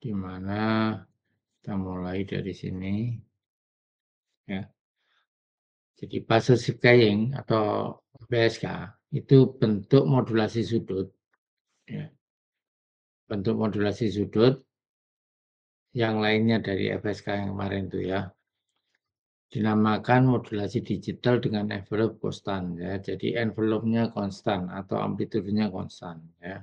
di mana kita mulai dari sini ya. Jadi passive skying atau PSK itu bentuk modulasi sudut ya. Bentuk modulasi sudut yang lainnya dari FSK yang kemarin itu ya. Dinamakan modulasi digital dengan envelope konstan ya. Jadi envelope-nya konstan atau amplitudenya konstan ya.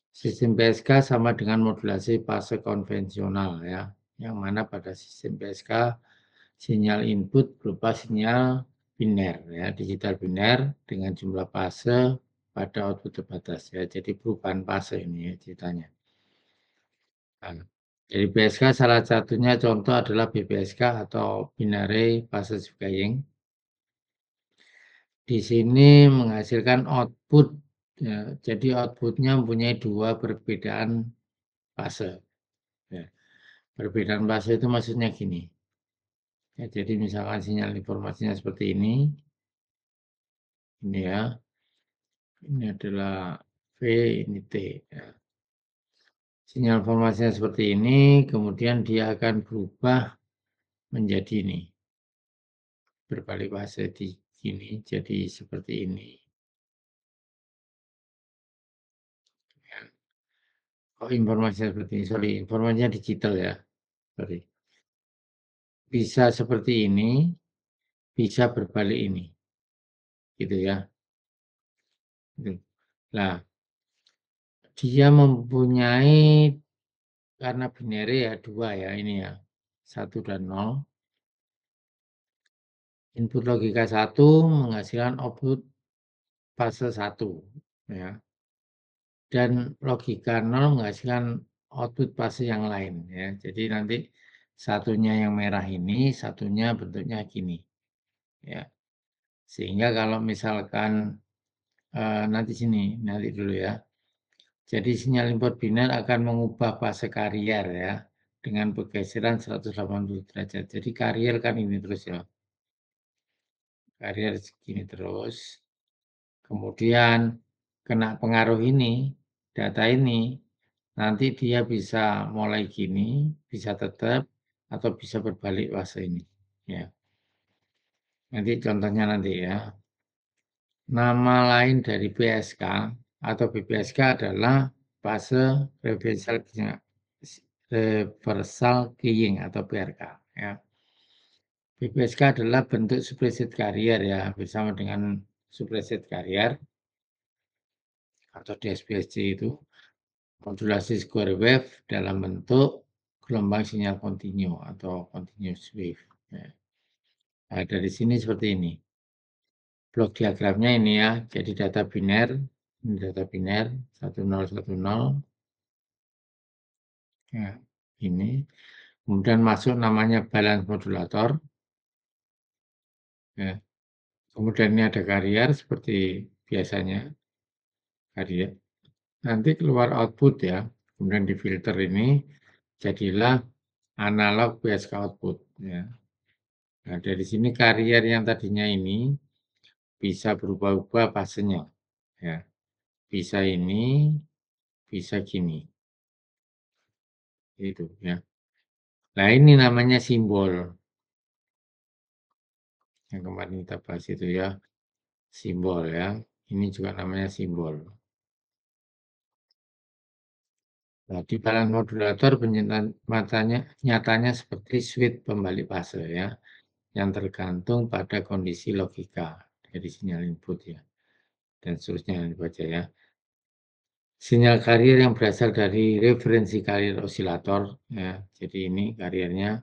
Sistem PSK sama dengan modulasi fase konvensional ya. Yang mana pada sistem PSK sinyal input berupa sinyal biner ya, digital biner dengan jumlah fase pada output terbatas ya. Jadi perubahan fase ini ya ceritanya. Nah, jadi PSK salah satunya contoh adalah BPSK atau binary passive skying. Di sini menghasilkan output ya. Jadi outputnya mempunyai dua perbedaan fase. Ya. Perbedaan fase itu maksudnya gini. Ya, jadi misalkan sinyal informasinya seperti ini ya. Ini adalah V, ini T. Ya. Sinyal informasinya seperti ini, kemudian dia akan berubah menjadi ini. Berbalik fase di sini, jadi seperti ini. Ya. Oh, informasinya seperti ini. Sorry, informasinya digital ya. Sorry. Bisa seperti ini, bisa berbalik ini. Gitu ya. Gitu. Nah, dia mempunyai karena binary ya dua ya ini ya. 1 dan 0. Input logika 1 menghasilkan output fase 1 ya. Dan logika 0 menghasilkan output fase yang lain ya. Jadi nanti satunya yang merah ini, satunya bentuknya gini ya. Sehingga kalau misalkan nanti sini, nanti dulu ya. Jadi sinyal input biner akan mengubah fase karier ya dengan pergeseran 180 derajat. Jadi karier kan ini terus ya. Karier segini terus. Kemudian kena pengaruh ini, data ini, nanti dia bisa mulai gini, bisa tetap, atau bisa berbalik fase ini. Ya. Nanti contohnya nanti ya. Nama lain dari PSK atau BPSK adalah fase reversal keying atau PRK. Ya. BPSK adalah bentuk suppressed carrier ya, bersama dengan suppressed carrier atau DSPSC itu. Modulasi square wave dalam bentuk gelombang sinyal kontinu atau continuous wave. Ya. Nah, dari sini seperti ini. Blok diagramnya ini ya, jadi data biner, ini data biner 1010. Ya, ini. Kemudian masuk namanya balance modulator. Ya. Kemudian ini ada carrier seperti biasanya. Carrier. Nanti keluar output ya. Kemudian difilter ini jadilah analog PSK output ya. Nah, dari sini karier yang tadinya ini bisa berubah-ubah fasenya. Ya. Bisa ini, bisa gini. Itu ya. Nah, ini namanya simbol. Yang kemarin kita bahas itu ya. Simbol ya. Ini juga namanya simbol. Nah, di balance modulator nyatanya seperti switch pembalik fase ya. Yang tergantung pada kondisi logika dari sinyal input ya. Dan seterusnya yang dibaca ya. Sinyal karier yang berasal dari referensi karier osilator ya. Jadi ini kariernya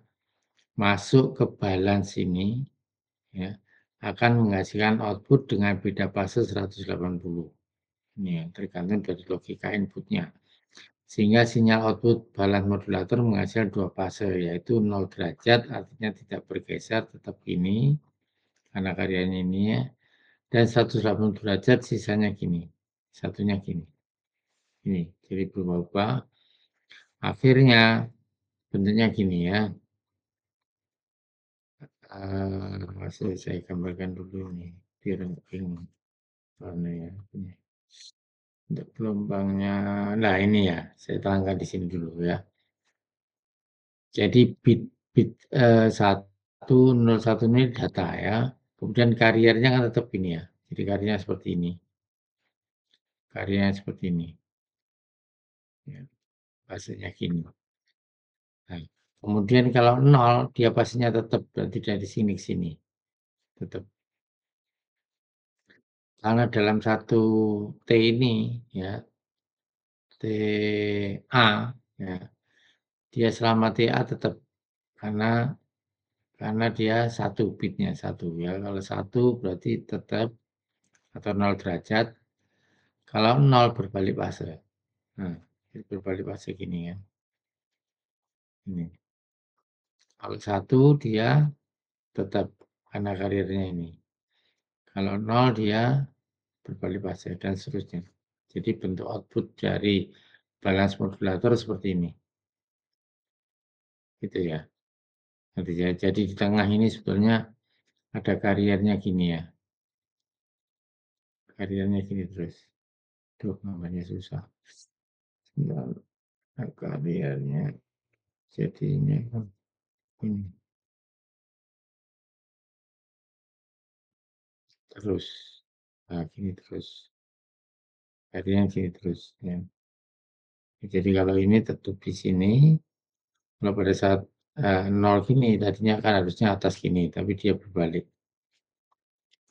masuk ke balance ini ya, akan menghasilkan output dengan beda fase 180. Ini ya, tergantung dari logika inputnya. Sehingga sinyal output balance modulator menghasilkan dua fase, yaitu 0 derajat artinya tidak bergeser tetap gini karena karyanya ini ya, dan 180 derajat sisanya gini, satunya gini. Ini jadi berubah-ubah. Akhirnya bentuknya gini ya. Saya gambarkan dulu nih biar bingung warna ya. Untuk gelombangnya, nah ini ya, saya terangkan di sini dulu ya. Jadi bit, 101 ini data ya, kemudian carrier-nya kan tetap ini ya, jadi carrier-nya seperti ini, carrier-nya seperti ini, ya, fasenya gini. Nah, kemudian kalau 0 dia fasenya tetap, berarti dari sini ke sini, tetap. Karena dalam satu T ini ya, TA ya, dia selama TA tetap, karena dia satu bitnya satu ya, kalau satu berarti tetap atau 0 derajat, kalau 0 berbalik fase. Nah, berbalik fase gini ya, ini. Kalau satu dia tetap karena karirnya ini. Kalau 0 dia berbalik fase dan seterusnya. Jadi bentuk output dari balance modulator seperti ini, gitu ya. Nanti ya, jadi di tengah ini sebetulnya ada kariernya gini ya, kariernya gini terus. Tuh namanya susah. Nah, kariernya jadinya ini terus. Nah, gini terus. Kariernya gini terus ya. Jadi kalau ini tetap di sini, kalau pada saat 0 gini tadinya kan harusnya atas gini, tapi dia berbalik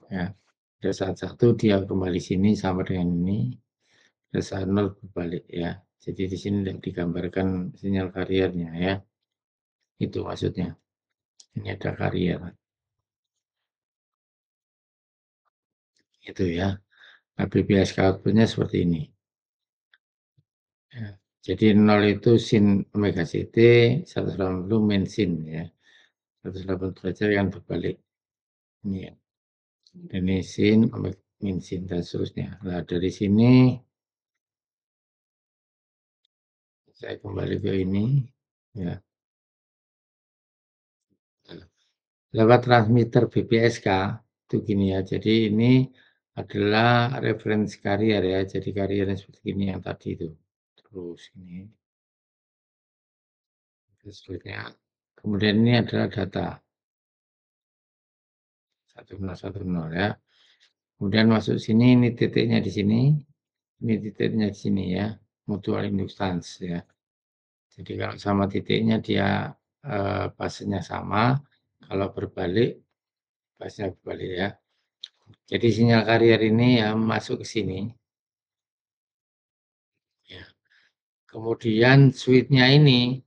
ya. Pada saat 1 dia kembali sini sama dengan ini, pada saat 0 berbalik ya. Jadi di sini tidak digambarkan sinyal kariernya ya. Itu maksudnya. Ini ada karier. Itu ya. Nah, BPSK output-nya seperti ini. Ya. Jadi 0 itu sin omega CT, 180 min sin ya. 180 derajat yang berbalik. Ini ya. Ini sin, omega min sin dan seterusnya. Nah, dari sini saya kembali ke ini ya. Lewat transmitter BPSK itu gini ya. Jadi ini adalah reference carrier ya. Jadi carriernya seperti ini yang tadi itu. Terus ini seterusnya. Kemudian ini adalah data 1010 ya. Kemudian masuk sini, ini titiknya di sini, ini titiknya di sini ya, mutual inductance ya. Jadi kalau sama titiknya dia fasenya sama, kalau berbalik fasenya berbalik ya. Jadi sinyal karier ini ya masuk ke sini. Ya. Kemudian switch-nya ini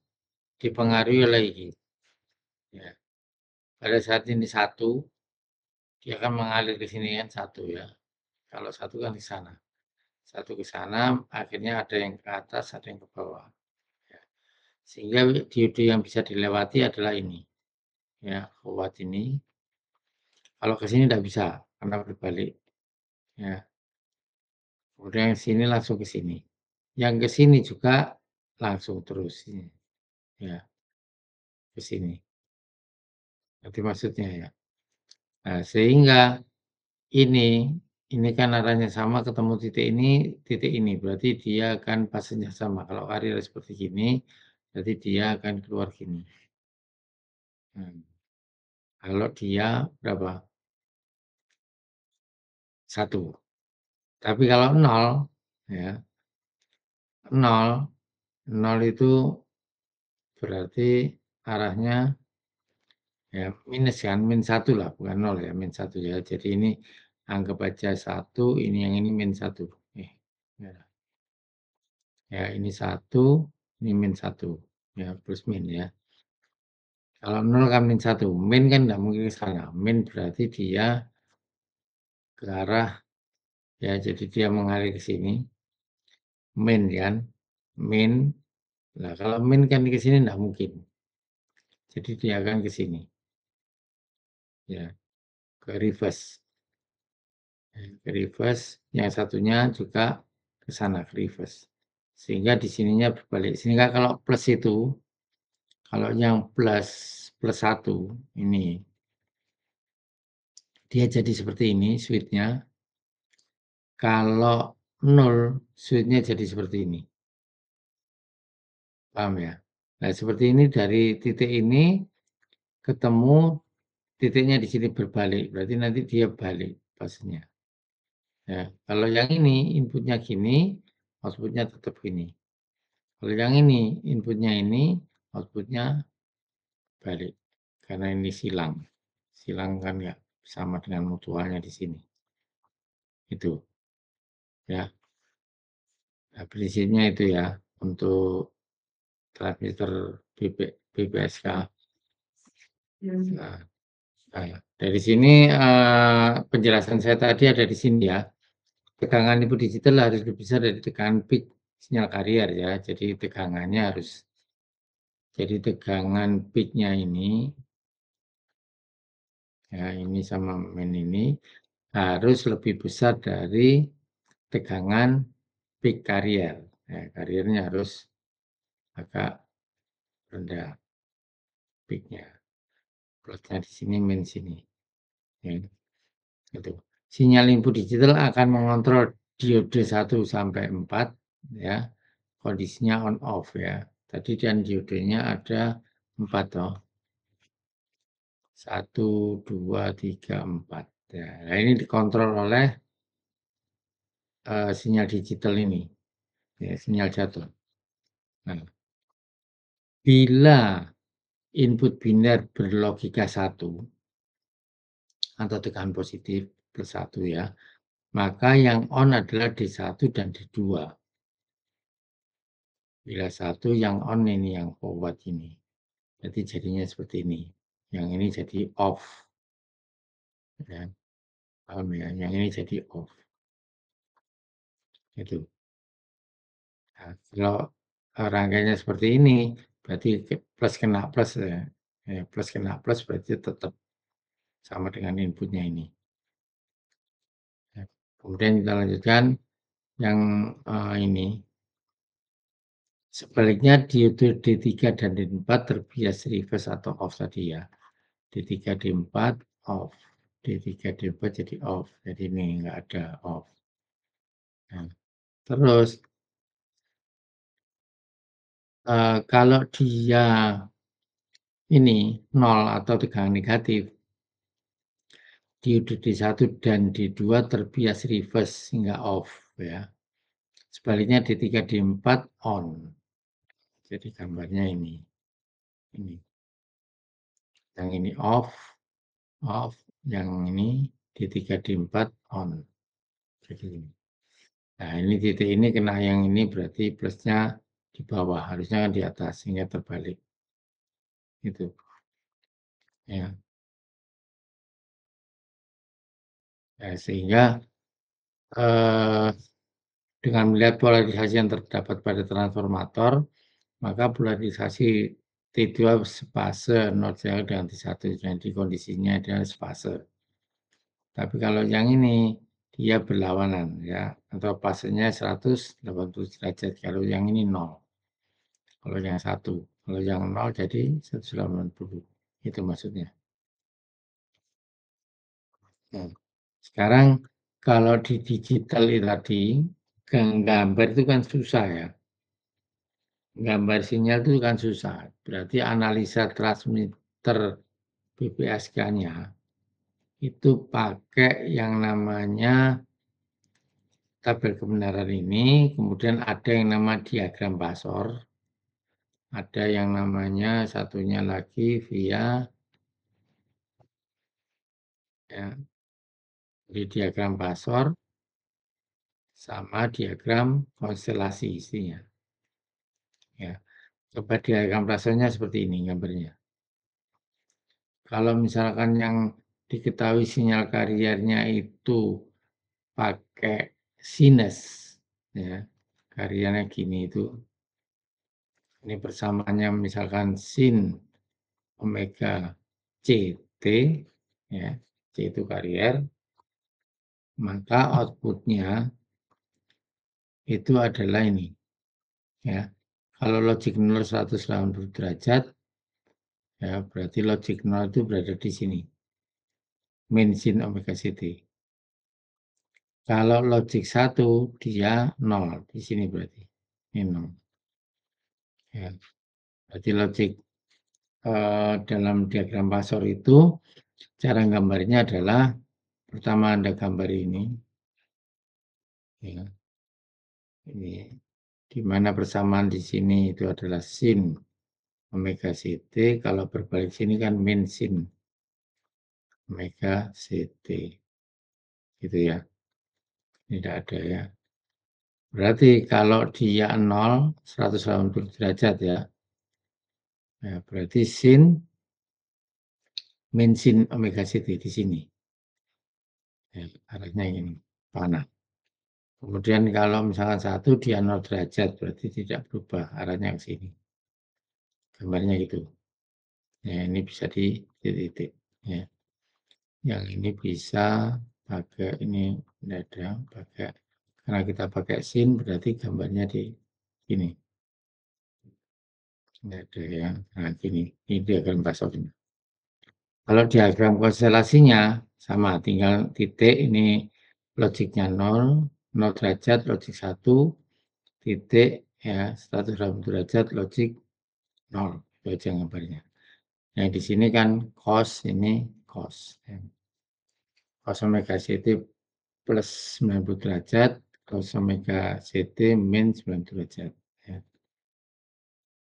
dipengaruhi oleh ini. Ya. Pada saat ini satu, dia akan mengalir ke sini kan satu ya. Kalau satu kan ke sana. Satu ke sana, akhirnya ada yang ke atas, ada yang ke bawah. Ya. Sehingga diode yang bisa dilewati adalah ini. Ya, kuat ini. Kalau ke sini tidak bisa, karena berbalik. Ya. Kemudian yang sini langsung ke sini. Yang ke sini juga langsung terus. Ya, ke sini. Nanti maksudnya ya. Nah, sehingga ini, ini kan arahnya sama, ketemu titik ini. Berarti dia akan fasenya sama. Kalau karir seperti gini, berarti dia akan keluar gini. Nah, kalau dia berapa? 1. Tapi kalau 0, ya, 0, 0 itu berarti arahnya ya minus kan, min 1 lah, bukan 0 ya, min 1 ya. Jadi ini anggap aja 1, ini yang ini min 1. Ya. Ya, ini 1, ini min 1. Ya, plus min ya. Kalau 0 kan min 1. Min kan tidak mungkin ke sana. Min berarti dia ke arah, ya jadi dia mengalir ke sini. Min kan. Min. Nah, kalau min kan ke sini tidak mungkin. Jadi dia akan ke sini. Ya, ke reverse. Ya, ke reverse. Yang satunya juga ke sana, ke reverse. Sehingga di sininya berbalik. Sehingga kalau plus itu, kalau yang plus 1 ini, dia jadi seperti ini switch-nya. Kalau 0, switch-nya jadi seperti ini. Paham ya? Nah, seperti ini dari titik ini ketemu titiknya di sini berbalik, berarti nanti dia balik fasenya. Ya, kalau yang ini inputnya gini, outputnya tetap gini. Kalau yang ini inputnya ini, outputnya balik. Karena ini silang. Silang kan ya sama dengan mutualnya di sini. Itu ya. Nah, prinsipnya itu ya untuk transmitter BPSK. Nah, nah, dari sini penjelasan saya tadi ada di sini ya. Tegangan input digital harus lebih besar dari tegangan peak sinyal carrier ya. Jadi tegangannya harus tegangan peak-nya ini ya ini sama main ini harus lebih besar dari tegangan peak carrier. Ya, carriernya harus agak rendah peak-nya. Plusnya di sini, min sini. Ya, gitu. Sinyal input digital akan mengontrol diode 1 sampai 4 ya. Kondisinya on off ya. Tadi dan diodenya ada 4 toh. 1, 2, 3, 4. Ya, nah ini dikontrol oleh sinyal digital ini. Ya, sinyal jatuh. Nah, bila input biner berlogika 1 atau tegangan positif plus 1 ya, maka yang on adalah D1 dan D2. Bila 1 yang on ini yang forward ini. Jadi jadinya seperti ini. Yang ini jadi off. Ya, paham ya? Yang ini jadi off. Itu. Nah, kalau rangkaiannya seperti ini, berarti plus kena plus ya. Ya, plus kena plus berarti tetap sama dengan inputnya ini. Ya. Kemudian kita lanjutkan yang ini. Sebaliknya diode D3 dan D4 terbias reverse atau off tadi ya. D3, D4 off. D3, D4 jadi off. Jadi ini enggak ada off. Nah, terus kalau dia ini 0 atau tegangan negatif, diode D1 dan D2 terbias reverse hingga off ya. Sebaliknya D3, D4 on. Jadi gambarnya ini. Ini. Yang ini off, off, yang ini D3, D4 on. Jadi ini. Nah, ini titik ini kena yang ini berarti plusnya di bawah, harusnya kan di atas sehingga terbalik. Itu. Ya. Ya, sehingga eh, dengan melihat polarisasi yang terdapat pada transformator, maka polarisasi T2 sepase not zero dengan T1. Jadi kondisinya adalah sepase. Tapi kalau yang ini dia berlawanan ya, atau fasenya 180 derajat. Kalau yang ini 0. Kalau yang satu, kalau yang 0 jadi 180. Itu maksudnya. Nah, sekarang kalau di digital tadi, gambar itu kan susah ya. Gambar sinyal itu kan susah. Berarti analisa transmitter BPSK-nya itu pakai yang namanya tabel kebenaran ini, kemudian ada yang nama diagram Basor, ada yang namanya satunya lagi via ya, di diagram Basor sama diagram konstelasi isinya. Ya, coba diagram Basornya seperti ini gambarnya. Kalau misalkan yang diketahui sinyal kariernya itu pakai sinus, ya, kariernya gini itu. Ini persamaannya misalkan sin omega CT, ya, C itu karier, maka outputnya itu adalah ini. Ya. Kalau logic 0 180 derajat, ya berarti logic 0 itu berada di sini. Min sin omega CT. Kalau logic 1 dia 0 di sini berarti. Ini 0. Ya. Berarti logik dalam diagram Pasor itu cara gambarnya adalah pertama Anda gambar ini, ya, ini di mana persamaan di sini itu adalah sin omega ct, kalau berbalik sini kan min sin omega ct, gitu ya. Tidak ada ya. Berarti kalau dia 0, 180 derajat ya. Nah, berarti sin min sin omega ct di sini. Ya, arahnya ini panah. Kemudian kalau misalkan 1 dia 0 derajat berarti tidak berubah arahnya ke sini. Gambarnya gitu. Ya, ini bisa di titik. Ya. Yang ini bisa pakai ini tidak ada pakai karena kita pakai sin berarti gambarnya di sini. Tidak ada ya. Nah, gini. Ini diagram Pasor ini. Kalau diagram konstelasinya sama, tinggal titik ini logiknya 0, 0 derajat logik 1, titik ya 180 derajat logik 0. Itu aja gambarnya. Yang di sini kan cos, ini cos. Cos omega ct plus 90 derajat, cos omega ct min 90 derajat. Ya.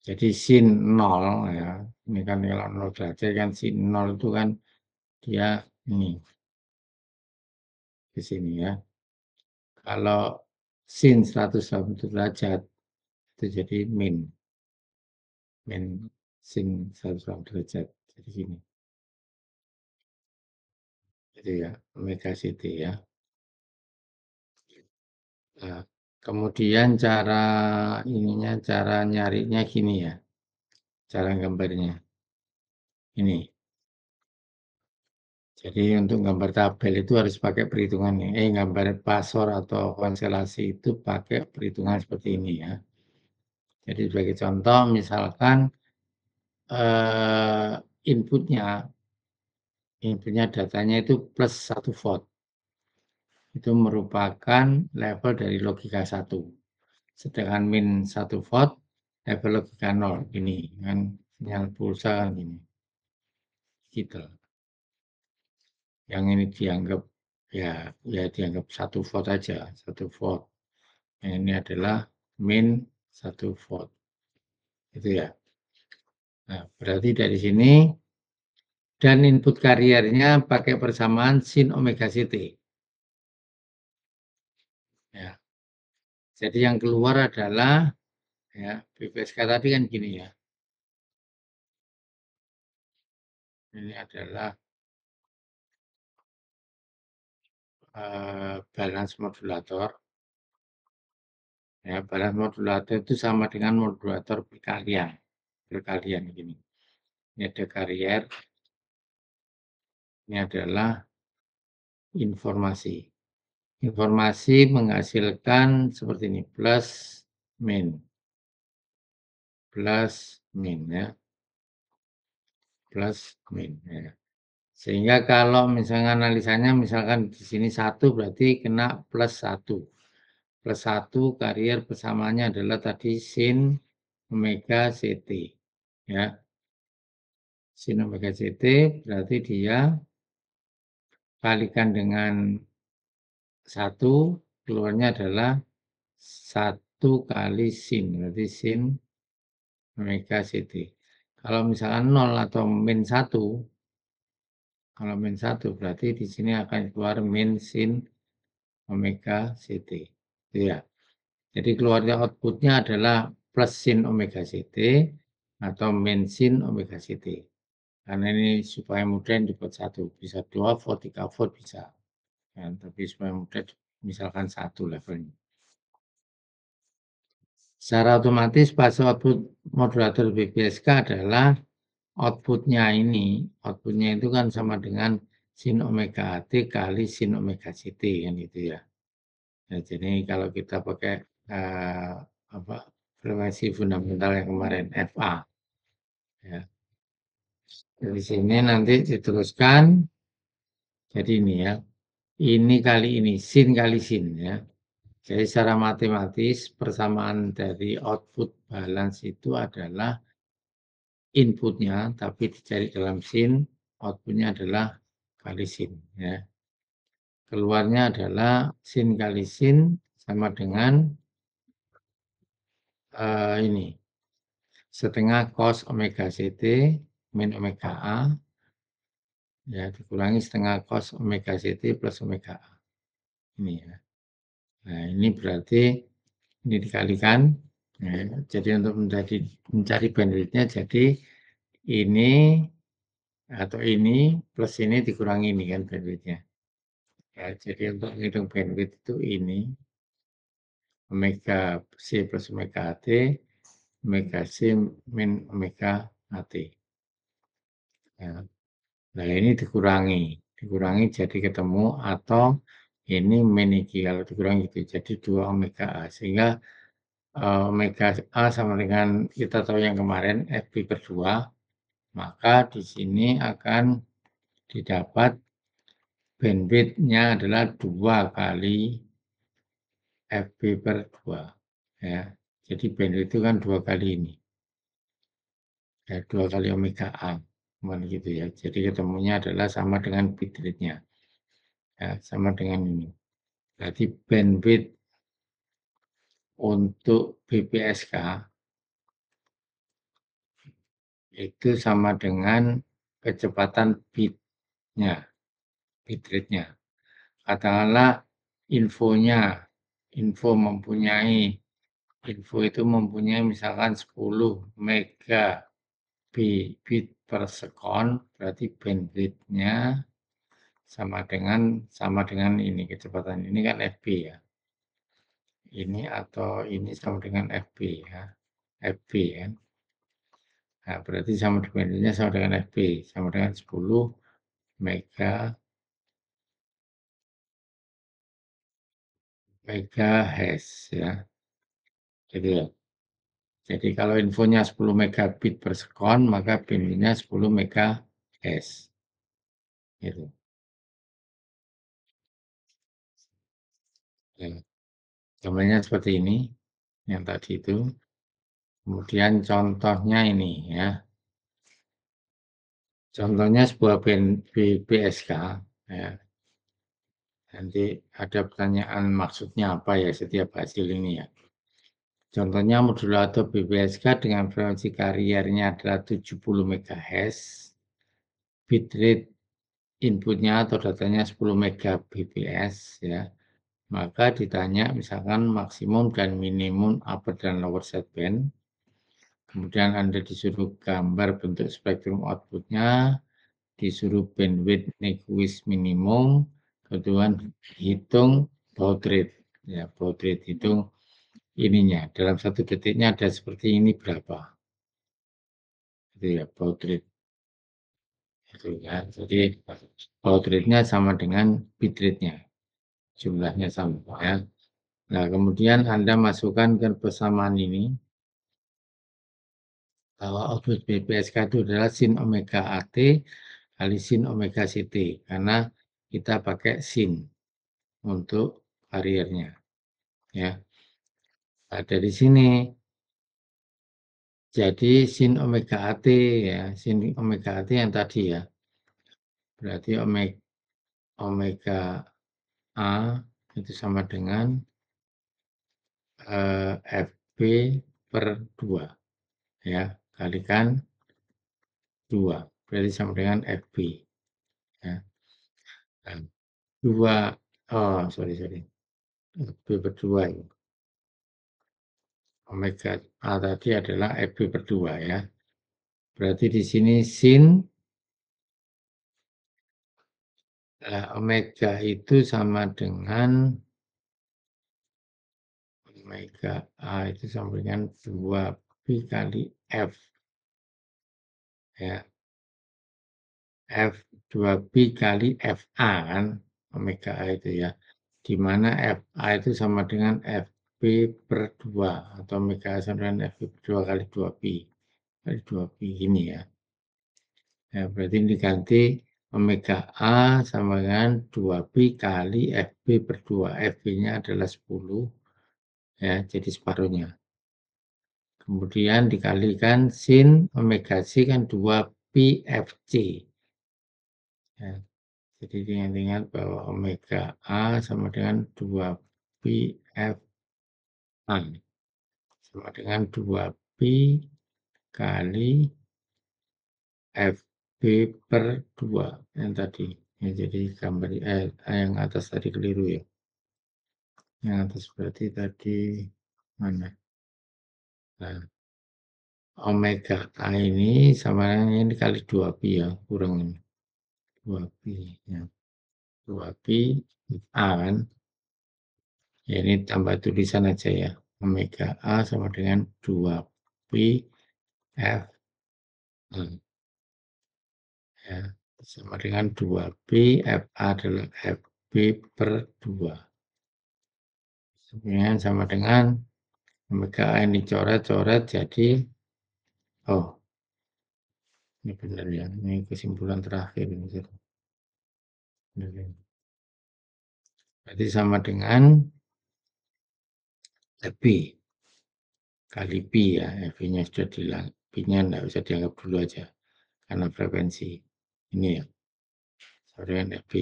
Jadi sin 0 ya. Ini kan kalau 0 derajat kan sin 0 itu kan dia ini di sini ya. Kalau sin 180 derajat itu jadi min sin 180 derajat jadi gini. Gitu ya, omega ct ya. Nah, kemudian cara nyarinya gini ya. Cara gambarnya. Ini. Jadi untuk gambar tabel itu harus pakai perhitungan ini. Gambar Pasor atau konstelasi itu pakai perhitungan seperti ini ya. Jadi sebagai contoh misalkan inputnya datanya itu plus 1 volt. Itu merupakan level dari logika 1. Sedangkan min 1 volt level logika 0. Ini kan sinyal pulsa kan ini. Gitu. Yang ini dianggap ya dianggap 1 volt aja, 1 volt. Yang ini adalah min 1 volt. Itu ya. Nah, berarti dari sini dan input kariernya pakai persamaan sin omega ct. Ya. Jadi yang keluar adalah ya BPSK tadi kan gini ya. Ini adalah balance modulator. Ya, balance modulator itu sama dengan modulator perkalian. Perkalian gini. Ini ada karier. Ini adalah informasi. Informasi menghasilkan seperti ini, plus min. Plus min ya. Plus min ya. Sehingga kalau misalnya analisanya misalkan di sini 1 berarti kena plus 1. Plus 1 karier persamaannya adalah tadi sin omega ct. Ya. Sin omega ct berarti dia kalikan dengan 1, keluarnya adalah 1 kali sin, berarti sin omega ct. Kalau misalkan 0 atau min 1, kalau min 1 berarti di sini akan keluar min sin omega ct. Ya. Jadi keluarnya outputnya adalah plus sin omega ct atau min sin omega ct. Karena ini supaya mudah dibuat 1, bisa 2 volt, 3 volt bisa. Ya, tapi supaya mudah misalkan 1 levelnya. Secara otomatis fase output modulator BPSK adalah outputnya ini. Outputnya itu kan sama dengan sin omega T kali sin omega CT kan itu ya. Nah, jadi kalau kita pakai apa frekuensi fundamental yang kemarin FA ya. Dari sini nanti diteruskan jadi ini ya. Ini kali ini sin kali sin ya. Jadi secara matematis persamaan dari output balance itu adalah inputnya, tapi dicari dalam sin, outputnya adalah kali sin, ya. Keluarnya adalah sin kali sin sama dengan ini, setengah cos omega ct min omega A, ya, dikurangi setengah cos omega ct plus omega A. Ini ya. Nah, ini berarti ini dikalikan, ya, jadi untuk mencari bandwidth-nya, jadi ini atau ini plus ini dikurangi ini kan bandwidth-nya. Ya, jadi untuk menghitung bandwidth itu ini omega C plus omega AT, omega C min omega AT. Ya. Nah, ini dikurangi jadi ketemu, atau ini min iki kalau dikurangi gitu, jadi 2 omega A, sehingga omega A sama dengan kita tahu yang kemarin FB per 2, maka di sini akan didapat bandwidth-nya adalah 2 kali FB per 2, ya. Jadi bandwidth itu kan 2 kali ini, ya, 2 kali omega A, gitu ya. Jadi ketemunya adalah sama dengan bit rate-nya, ya, sama dengan ini. Berarti bandwidth untuk BPSK itu sama dengan kecepatan bit-nya, bit rate-nya. Katakanlah info itu mempunyai misalkan 10 megabit per second, berarti bandwidth-nya sama dengan ini, kecepatan ini kan FB ya. Ini atau ini sama dengan FB ya. FB kan. Nah, berarti sama bandwidth-nya sama dengan FB, sama dengan 10 megahertz ya. Jadi ya. Jadi kalau infonya 10 megabit per second, maka bandwidth-nya 10 megahertz. Gitu. Ya. Gambarnya seperti ini, yang tadi itu. Kemudian contohnya ini ya. Contohnya sebuah BPSK ya. Nanti ada pertanyaan maksudnya apa ya setiap hasil ini ya. Contohnya modulator BPSK dengan frekuensi kariernya adalah 70 MHz, bitrate inputnya atau datanya 10 Mbps ya. Maka ditanya misalkan maksimum dan minimum upper dan lower sideband. Kemudian Anda disuruh gambar bentuk spektrum outputnya, disuruh bandwidth Nyquist minimum, kemudian hitung baud rate. Ya, baud rate hitung ininya. Dalam 1 detiknya ada seperti ini berapa. Itu ya, baud rate. Itu ya. Jadi baud rate-nya sama dengan bit rate-nya. Jumlahnya sama ya. Nah, kemudian Anda masukkan ke persamaan ini bahwa output BPSK itu adalah sin omega AT kali sin omega CT, karena kita pakai sin untuk kariernya ya. Nah, dari sini jadi sin omega AT ya, sin omega AT yang tadi ya. Berarti omega A itu sama dengan FB per 2 ya, kalikan 2, berarti sama dengan FB ya. Nah, 2, oh sorry, FB per 2 ya. Omega A tadi adalah FB per 2 ya. Berarti di sini sin omega itu sama dengan omega A itu sama dengan 2 pi kali F ya. F 2pi kali FA kan, omega A itu ya. Di mana FA itu sama dengan FB per 2 atau omega A sama dengan FB per 2 kali 2pi. Kali 2pi ini ya. Ya, berarti ini diganti omega A sama dengan 2pi kali FB per 2. FB-nya adalah 10 ya, jadi separuhnya. kemudian dikalikan sin omega C kan 2 pi Fc. Ya, jadi diingat-ingat bahwa omega A sama dengan 2 pi F A sama dengan 2 pi kali Fb per 2 yang tadi. Ya, jadi gambar yang atas tadi keliru ya. Yang atas berarti tadi mana? Nah, omega A ini sama dengan ini kali 2 pi ya, kurang ini. 2 pi ya. 2 pi A kan. Ya, ini tambah tulisan aja ya. Omega A sama dengan 2 pi F A. Ya, sama dengan 2 pi FA adalah FB per 2. Kemudian sama dengan omega A ini coret-coret jadi, oh ini benar ya, ini kesimpulan terakhir ini. Berarti sama dengan FB kali pi ya, FB-nya sudah dihilang, pi-nya enggak usah dianggap dulu aja karena frekuensi ini ya, sama dengan FB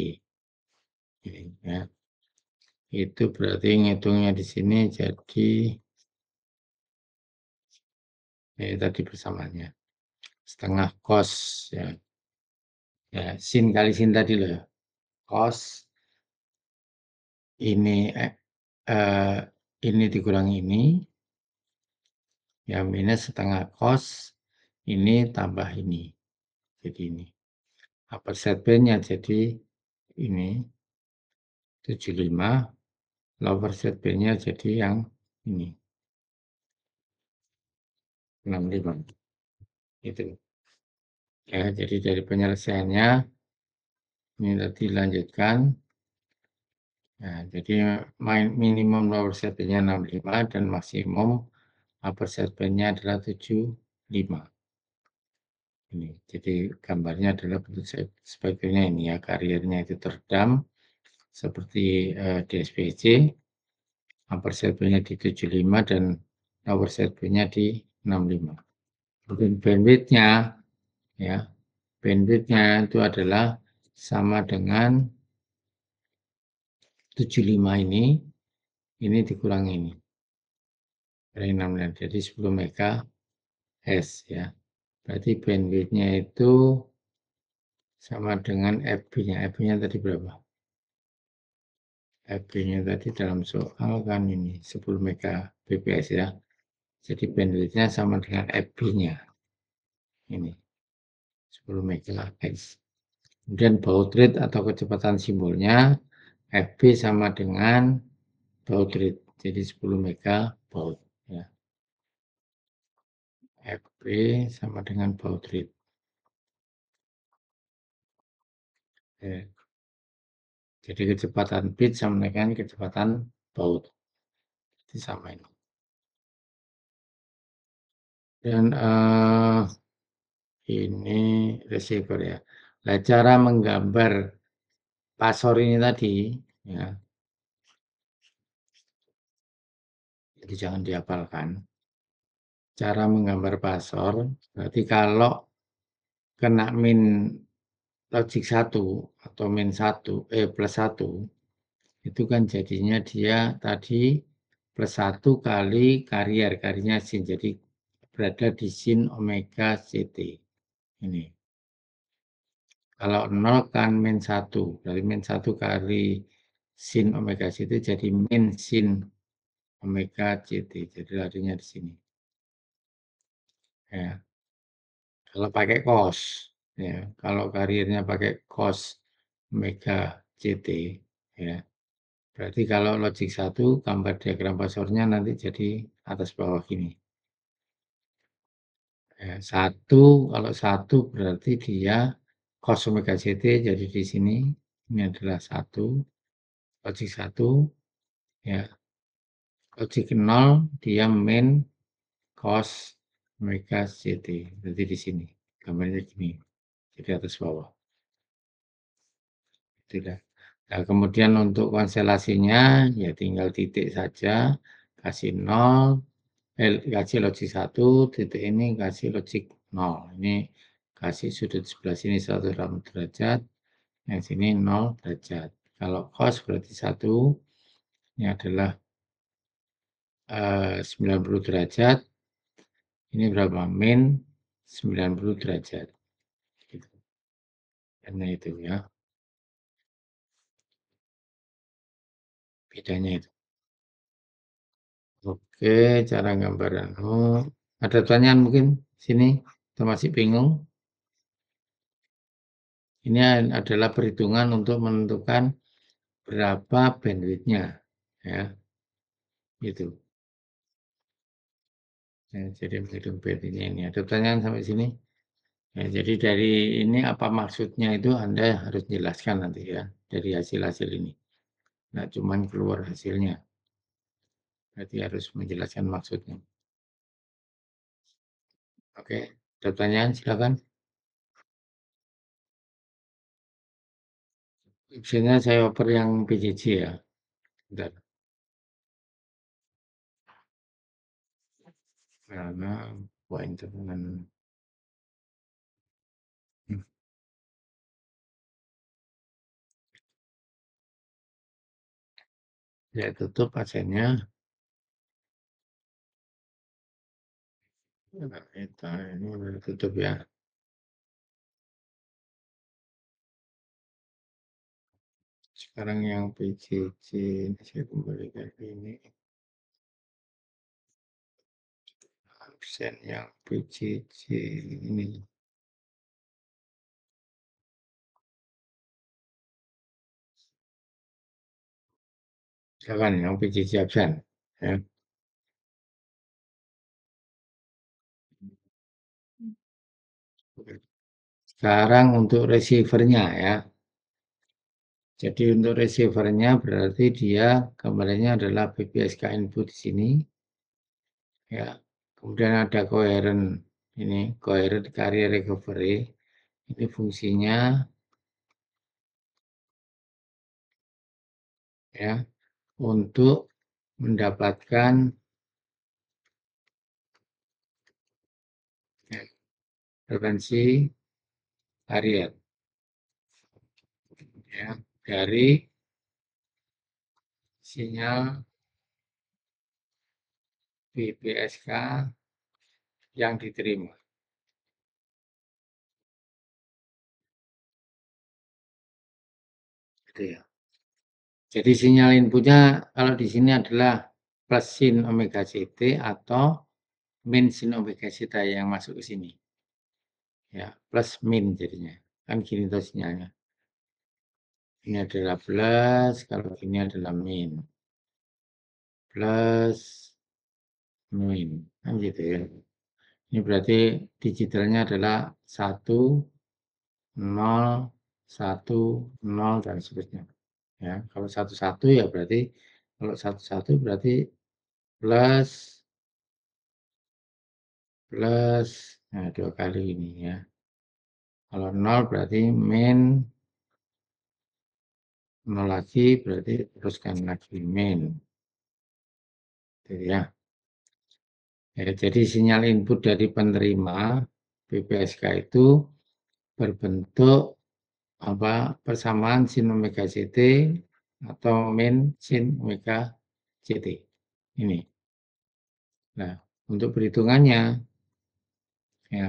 ini ya. Itu berarti ngitungnya di sini jadi tadi bersamanya setengah cos ya. Ya, sin kali sin tadi loh ya. Cos ini ini dikurangi ini ya minus setengah cos ini tambah ini. Jadi ini. Upper set B-nya jadi ini 75, lower set B-nya jadi yang ini 65. Itu. Ya, jadi dari penyelesaiannya ini tadi lanjutkan. Nah, jadi minimum lower set B-nya 65 dan maksimum upper set B-nya adalah 75. Ini, jadi gambarnya adalah bentuk sebagainya ini ya, kariernya itu teredam seperti DSPC, upper set B-nya di 75 dan lower set B-nya di 65. Kemudian bandwidth-nya ya, bandwidth-nya itu adalah sama dengan 75 ini dikurangi ini dari 65, jadi 10 MHz ya. Berarti bandwidth-nya itu sama dengan FB-nya. FB-nya tadi berapa? FB-nya tadi dalam soal kan ini 10 Mbps ya. Jadi bandwidth-nya sama dengan FB-nya. Ini 10 MHz. Kemudian baud rate atau kecepatan simbolnya FB sama dengan baud rate. Jadi 10 megabaud ya. FB sama dengan baud rate. Ya. Jadi kecepatan bit sama dengan kecepatan baud. Jadi sama ini. Dan ini receiver ya. Nah, cara menggambar pasor ini tadi ya. Jadi jangan dihafalkan. Cara menggambar pasor berarti kalau kena min logik 1 atau min 1 plus 1 itu kan jadinya dia tadi plus 1 kali kariernya sin. Jadi berada di sin omega CT. Ini. Kalau 0 kan min 1. Berarti min 1 kali sin omega CT jadi min sin omega CT. Jadi larinya di sini. Ya. Kalau pakai cos. Ya. Kalau kariernya pakai cos omega CT. Ya. Berarti kalau logik 1 gambar diagram pasornya nanti jadi atas bawah gini. Ya, 1 kalau 1 berarti dia cos omega CT jadi di sini ini adalah 1 logik 1 ya. Logik 0 dia min cos omega CT. Berarti di sini gambarnya gini. Jadi atas bawah. Tidak. Nah, kemudian untuk konstelasinya ya tinggal titik saja kasih 0 kasih logik 1, titik ini kasih logik 0. Ini kasih sudut sebelah sini 180 derajat, yang sini 0 derajat. Kalau cos berarti 1, ini adalah 90 derajat, ini berapa? Min 90 derajat. Gitu. Karena itu ya, bedanya itu. Oke, cara gambar ada pertanyaan mungkin sini? Atau masih bingung? Ini adalah perhitungan untuk menentukan berapa bandwidth-nya, ya, gitu. Ya, jadi menghitung bandwidth-nya ini. Ada pertanyaan sampai sini? Ya, jadi dari ini apa maksudnya itu Anda harus jelaskan nanti ya, dari hasil-hasil ini. Nah, cuman keluar hasilnya. Berarti harus menjelaskan maksudnya. Oke, ada pertanyaan silakan. Opsinya saya oper yang PJJ ya. Bentar. Karena pointer dengan saya tutup pasiennya. Nah, kita ini udah tutup ya. Sekarang yang PJJ ini saya kembali ke ini. Absen yang PJJ ini. Silakan yang PJJ absen. Ya. Sekarang untuk receivernya ya. Jadi untuk receivernya berarti dia gambarnya adalah BPSK input di sini. Ya. Kemudian ada coherent ini coherent carrier recovery. Ini fungsinya ya untuk mendapatkan ya, frekuensi carrier ya dari sinyal BPSK yang diterima. Gitu ya. Jadi sinyal inputnya kalau di sini adalah plus sin omega CT atau min sin omega zeta yang masuk ke sini. Ya, plus min jadinya. Kan gini tuh sinyalnya. Ini adalah plus, kalau ini adalah min. Plus min. Kan gitu ya. Ini berarti digitalnya adalah 1, 0, 1, 0, dan seterusnya. Ya, kalau 1, 1 ya berarti, kalau 1, 1 berarti plus, plus, nah 2 kali ini ya. Kalau 0 berarti min, 0 lagi berarti teruskan lagi min. Gitu ya. Ya, jadi sinyal input dari penerima BPSK itu berbentuk apa persamaan sin omega CT atau min sin omega CT. Ini. Nah, untuk perhitungannya ya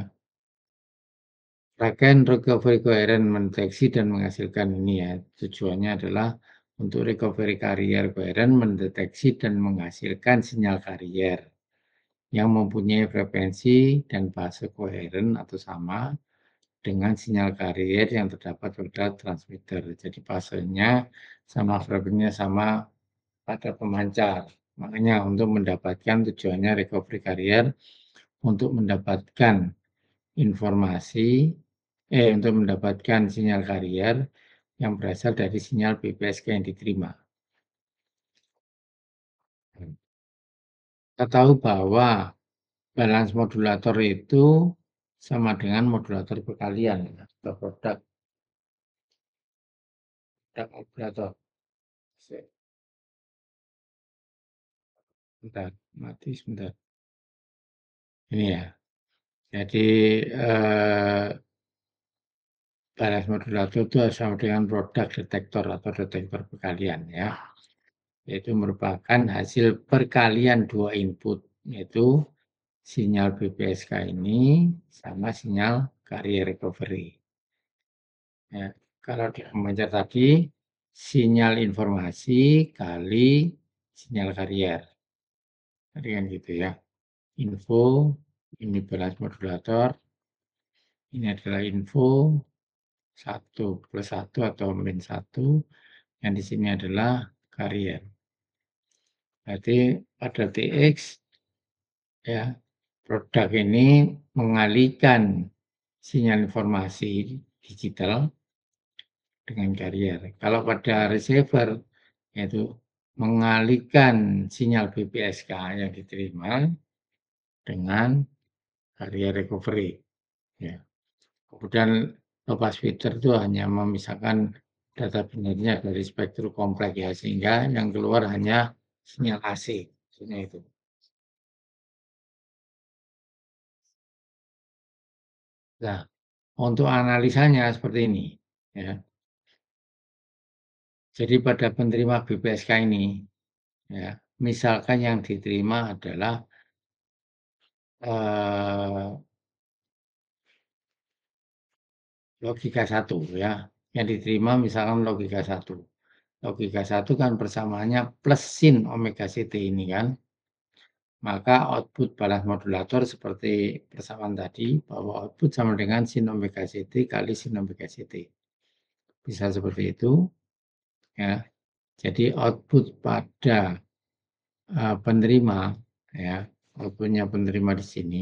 rangkaian recovery coherent mendeteksi dan menghasilkan ini ya. Tujuannya adalah untuk recovery carrier coherent mendeteksi dan menghasilkan sinyal carrier yang mempunyai frekuensi dan fase koheren atau sama dengan sinyal carrier yang terdapat pada transmitter. Jadi fasenya sama, frekuensinya sama pada pemancar. Makanya untuk mendapatkan tujuannya recovery carrier untuk mendapatkan informasi untuk mendapatkan sinyal carrier yang berasal dari sinyal BPSK yang diterima. Kita tahu bahwa balance modulator itu sama dengan modulator perkalian atau produk modulator. Sebentar, mati sebentar. Ini ya. Jadi, balas modulator itu sama dengan produk detektor atau detektor perkalian ya, yaitu merupakan hasil perkalian 2 input, yaitu sinyal BPSK ini sama sinyal carrier recovery. Ya, kalau di pemajar tadi, sinyal informasi kali sinyal carrier. Tadi kan gitu ya. Info, ini balas modulator, ini adalah info, 1+1 atau -1, yang di sini adalah carrier. Berarti pada TX ya, produk ini mengalihkan sinyal informasi digital dengan carrier. Kalau pada receiver yaitu mengalihkan sinyal BPSK yang diterima dengan carrier recovery ya. Kemudian low pass filter itu hanya memisahkan data binarnya dari spektrum kompleks ya, sehingga yang keluar hanya sinyal AC, maksudnya itu. Nah, untuk analisanya seperti ini ya. Jadi pada penerima BPSK ini ya, misalkan yang diterima adalah eh, logika 1 ya. Yang diterima misalkan logika 1. Logika 1 kan persamaannya plus sin omega CT ini kan. Maka output balas modulator seperti persamaan tadi, bahwa output sama dengan sin omega CT kali sin omega CT. Bisa seperti itu ya. Jadi output pada penerima ya, outputnya penerima di sini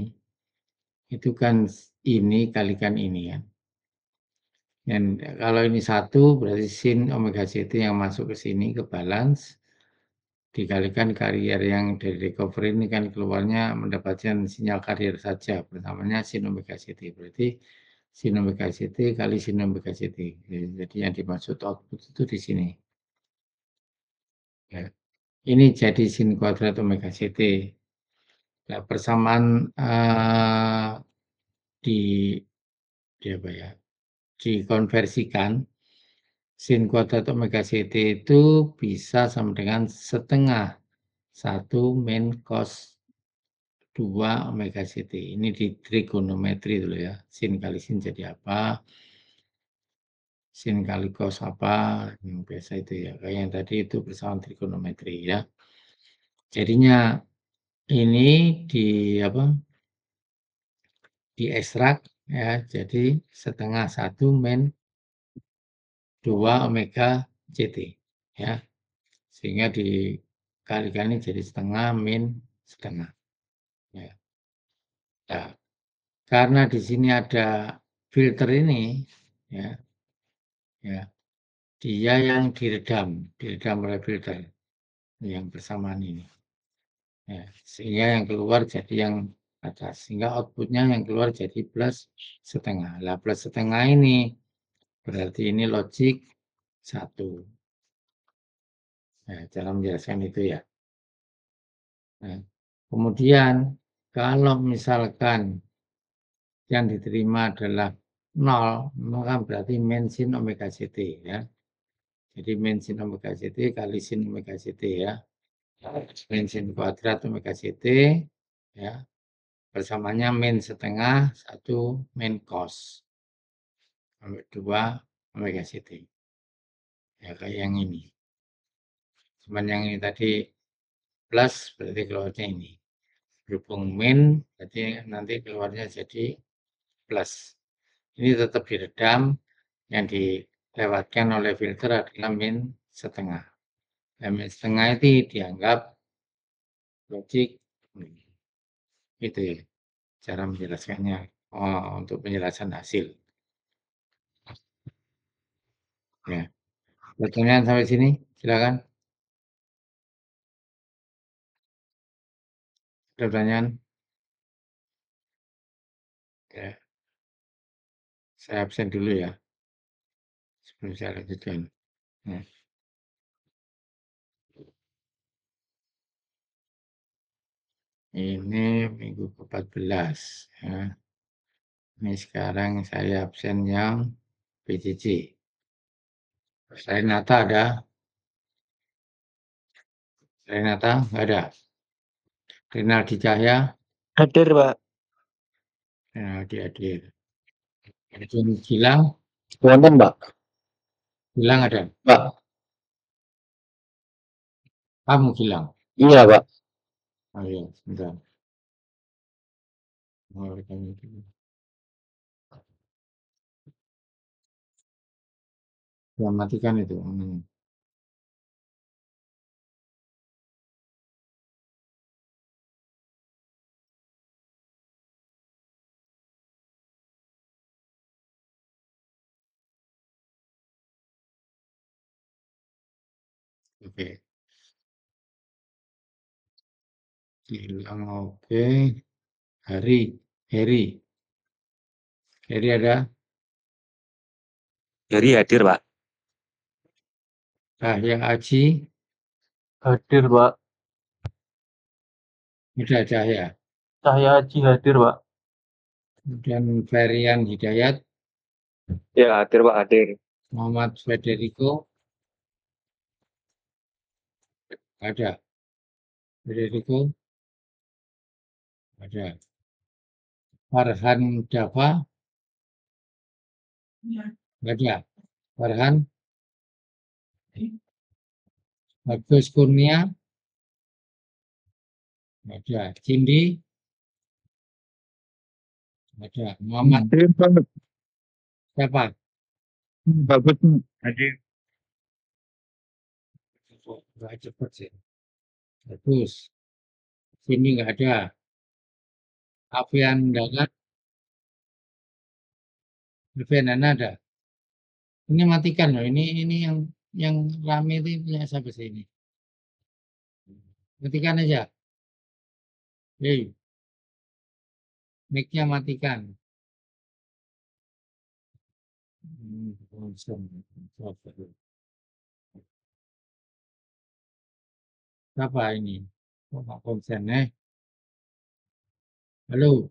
itu kan ini kalikan ini ya. Dan kalau ini 1 berarti sin omega CT yang masuk ke sini ke balance dikalikan carrier yang dari recovery ini kan keluarnya mendapatkan sinyal carrier saja pertamanya sin omega CT. Berarti sin omega CT kali sin omega CT. Jadi yang dimaksud output itu di sini. Ya. Ini jadi sin kuadrat omega CT. Nah, persamaan di, di apa ya? Dikonversikan sin kuadrat omega CT itu bisa sama dengan setengah 1 min cos 2 omega CT. Ini di trigonometri dulu ya. Sin kali sin jadi apa? Sin kali cos apa? Yang biasa itu ya. Kayak yang tadi itu persamaan trigonometri ya. Jadinya ini di apa? Diekstrak ya. Jadi setengah 1 min 2 omega CT ya. Sehingga dikalikan ini jadi setengah min setengah. Ya. Nah, karena di sini ada filter ini ya, ya, dia yang diredam oleh filter yang bersamaan ini. Ya, sehingga yang keluar jadi yang atas, sehingga outputnya yang keluar jadi plus setengah. Lah plus setengah ini berarti ini logik 1. Nah, cara menjelaskan itu ya. Nah, kemudian kalau misalkan yang diterima adalah 0, maka berarti min sin omega CT ya. Jadi min sin omega CT kali sin omega CT ya. Min sin kuadrat omega CT ya. Bersamanya min setengah 1 min cos 2 omega CT. Ya kayak yang ini. Cuman yang ini tadi plus berarti keluarnya ini. Berhubung min berarti nanti keluarnya jadi plus. Ini tetap diredam, yang dilewatkan oleh filter adalah min setengah. Dan min setengah itu dianggap logik. Itu ya cara menjelaskannya untuk penjelasan hasil. Ya. Pertanyaan sampai sini, silakan. Ada pertanyaan? Ya, saya absen dulu ya sebelum saya lanjutkan. Ya. Ini minggu ke-14 ya. Ini sekarang saya absen yang PJJ. Renata ada? Renata nggak ada. Rinaldi Cahya, Hadir, Pak. Rinaldi hadir. Arjun Gilang, Wonten, Pak. Gilang ada. Pak. Kamu Gilang. Iya, Pak. Oh iya, sebentar. Oh, ya, matikan itu. Oke. Gilang oke. Heri ada. Heri hadir, Pak. Cahya Aji, Hadir, Pak. ada Cahya. Cahya Haji hadir, Pak. Kemudian Ferian Hidayat, Ya, hadir, Pak. Hadir. Muhammad Federico, ada. Federico, ada. Farhan Dava, ada. Farhan, Bagus Kurnia, ada. Cindy, ada. Muhammad, Hadir, Pak. siapa? Bagus, hadir. Nggak cepet sih. Bagus. Sini nggak ada. Afian Dagat, Afian Dana ada. Ini matikan loh. Ini yang rame itu punya siapa sih ini? Matikan aja. Hei, mic-nya matikan. Konsen. Siapa ini? Kok nggak konsen, eh? Halo,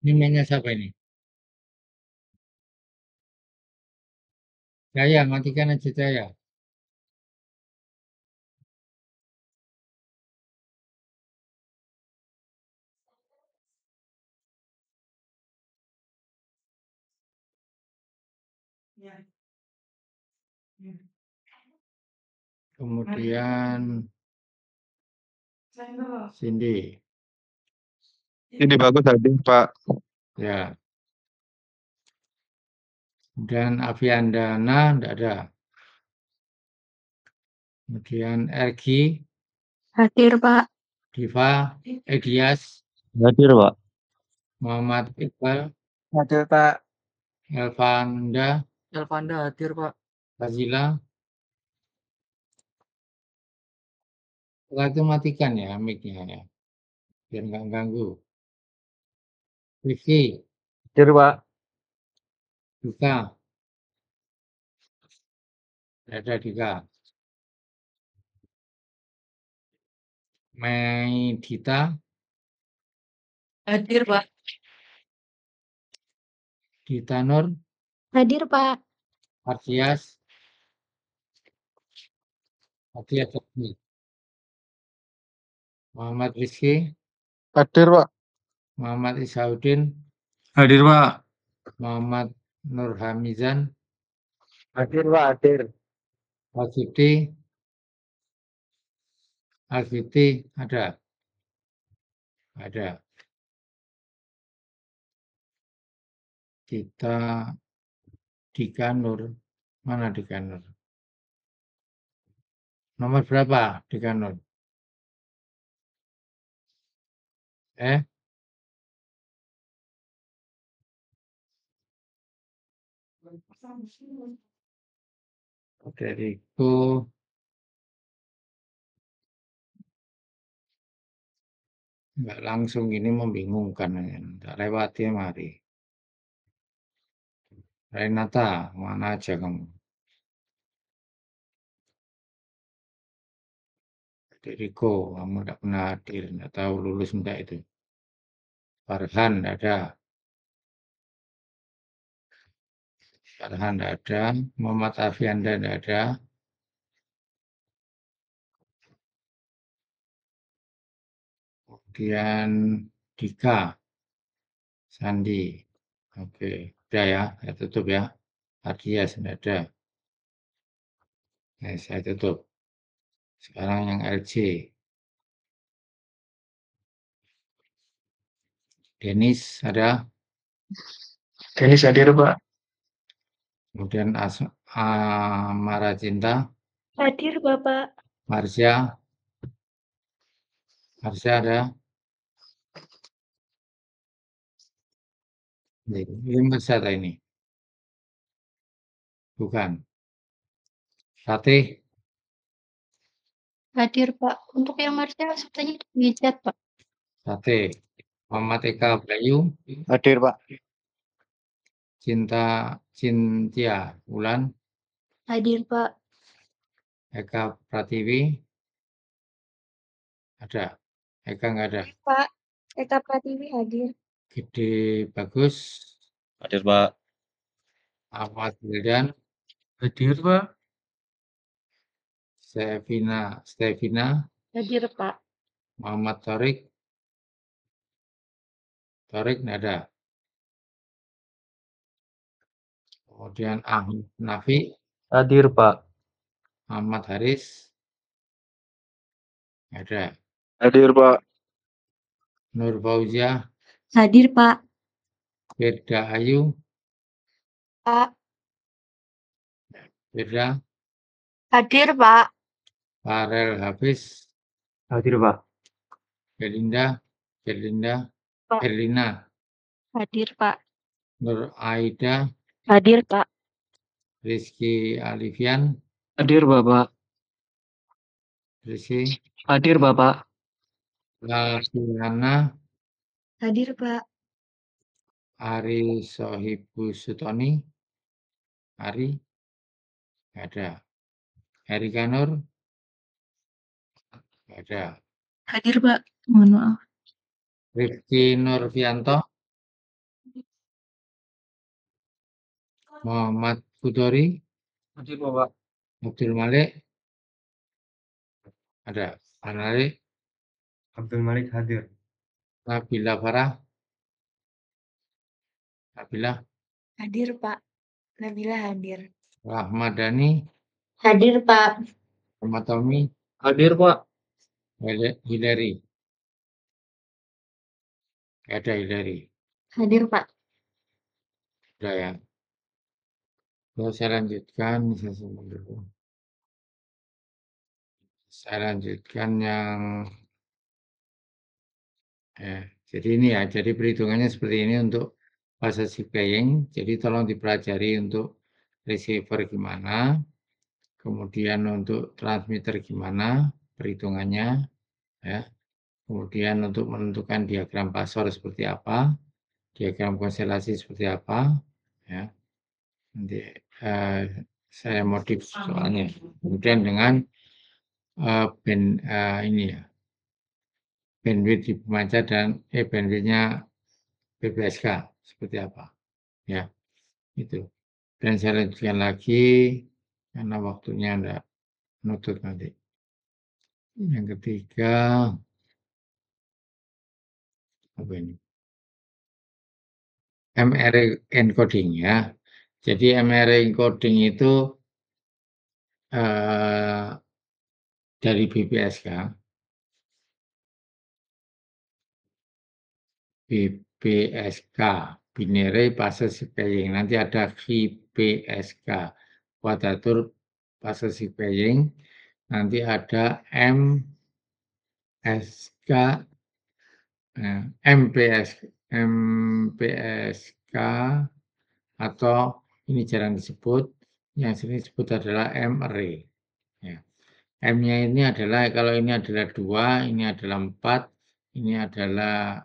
ini mic-nya siapa ini? Jaya, matikan aja Jaya. Kemudian Cindy, Ini bagus hadir, Pak. ya. Dan Aviandana tidak ada. Kemudian Ergi, Hadir, Pak. Diva, Edias, Hadir, Pak. Muhammad Iqbal, Hadir, Pak. Elvanda, Elvanda hadir, Pak. Fazila. Setelah itu matikan ya mic-nya ya, biar nggak ganggu. Rifki, Hadir, Pak. Duka, ada Dika. Mei Dita, Hadir, Pak. Dita Nur, Hadir, Pak. Ardias, Ardias Abdi, Muhammad Rizki, Hadir, Pak. Muhammad Isaudin, Hadir, Pak. Muhammad Nur Hamizan, Hadir, Pak. Hadir. Alfiti ada. Kita Dika Nur, mana Dika Nur? Nomor berapa Dika Nur? Eh, Federico, nggak langsung ini membingungkan. Tak lewati mari. Renata, mana aja kamu? Adik Riko, kamu enggak pernah hadir, enggak tahu lulus enggak itu. Farhan enggak ada. Farhan enggak ada. Muhammad Afianda enggak ada. Kemudian Dika, Sandi. Oke, udah ya, saya tutup ya. Adias enggak ada. Nah, saya tutup. Sekarang yang LC. Denis ada. Denis hadir, Pak. Kemudian Amara Cinta. Hadir, Bapak. Marsha. Marsha ada. Ini Marsha ini. Bukan. Fatih. Hadir, Pak. Untuk yang Marsha sepertinya di chat, Pak. Fatih. Muhammad Eka Bayu. Hadir, Pak. Cynthia Wulan. Hadir, Pak. Eka Pratiwi. Ada. Eka enggak ada. Pak. Eka Pratiwi hadir. Gede Bagus. Hadir, Pak. Ahmad Wildan. Hadir, Pak. Stevina. Hadir, Pak. Muhammad Torik. Torik enggak ada. Kemudian Ahmad Nafi. Hadir, Pak. Ahmad Haris. Enggak ada. Hadir, Pak. Nur Fauzia. Hadir, Pak. Firda Ayu. Pak. Firda. Hadir, Pak. Farel Hafiz. Hadir, Pak. Belinda. Pak. Berlina. Hadir, Pak. Nur Aida. Hadir, Pak. Rizky Alifian. Hadir, Bapak. Rizky. Hadir, Bapak. Lalfiana. Hadir, Pak. Ari Sohibu Sutoni. Ari. Enggak ada. Erika Nur. Enggak ada. Hadir, Pak. Mohon maaf. Rifki Nurfianto. Muhammad Kudori. Hadir, Bapak. Abdul Malik. Ada. Malik. Abdul Malik hadir. Nabila Farah. Nabila. Hadir, Pak. Nabila hadir. Rahmadani. Hadir, Pak. Ahmad Tommy. Hadir, Pak. Hillary. Enggak ada Hillary. Hadir, Pak. Udah ya. Terus saya lanjutkan. Saya lanjutkan yang jadi ini ya, jadi perhitungannya seperti ini untuk possessive playing. Jadi tolong dipelajari untuk receiver gimana, kemudian untuk transmitter gimana perhitungannya, ya. Kemudian untuk menentukan diagram pasor seperti apa, diagram konstelasi seperti apa, ya. Nanti saya modif soalnya. Kemudian dengan ini ya. Bandwidth di pemancar dan bandwidth-nya BPSK seperti apa, ya itu. Dan saya lanjutkan lagi karena waktunya enggak menutup nanti. Yang ketiga apa ini? MRI encoding ya. Jadi MRI encoding itu dari BPSK. BPSK, binary possessive playing. Nanti ada VPSK, kuadratur possessive playing. Nanti ada MSK, MPSK, atau ini jarang disebut. Yang sering disebut adalah M-array. Ya. M-nya ini adalah, kalau ini adalah 2, ini adalah 4, ini adalah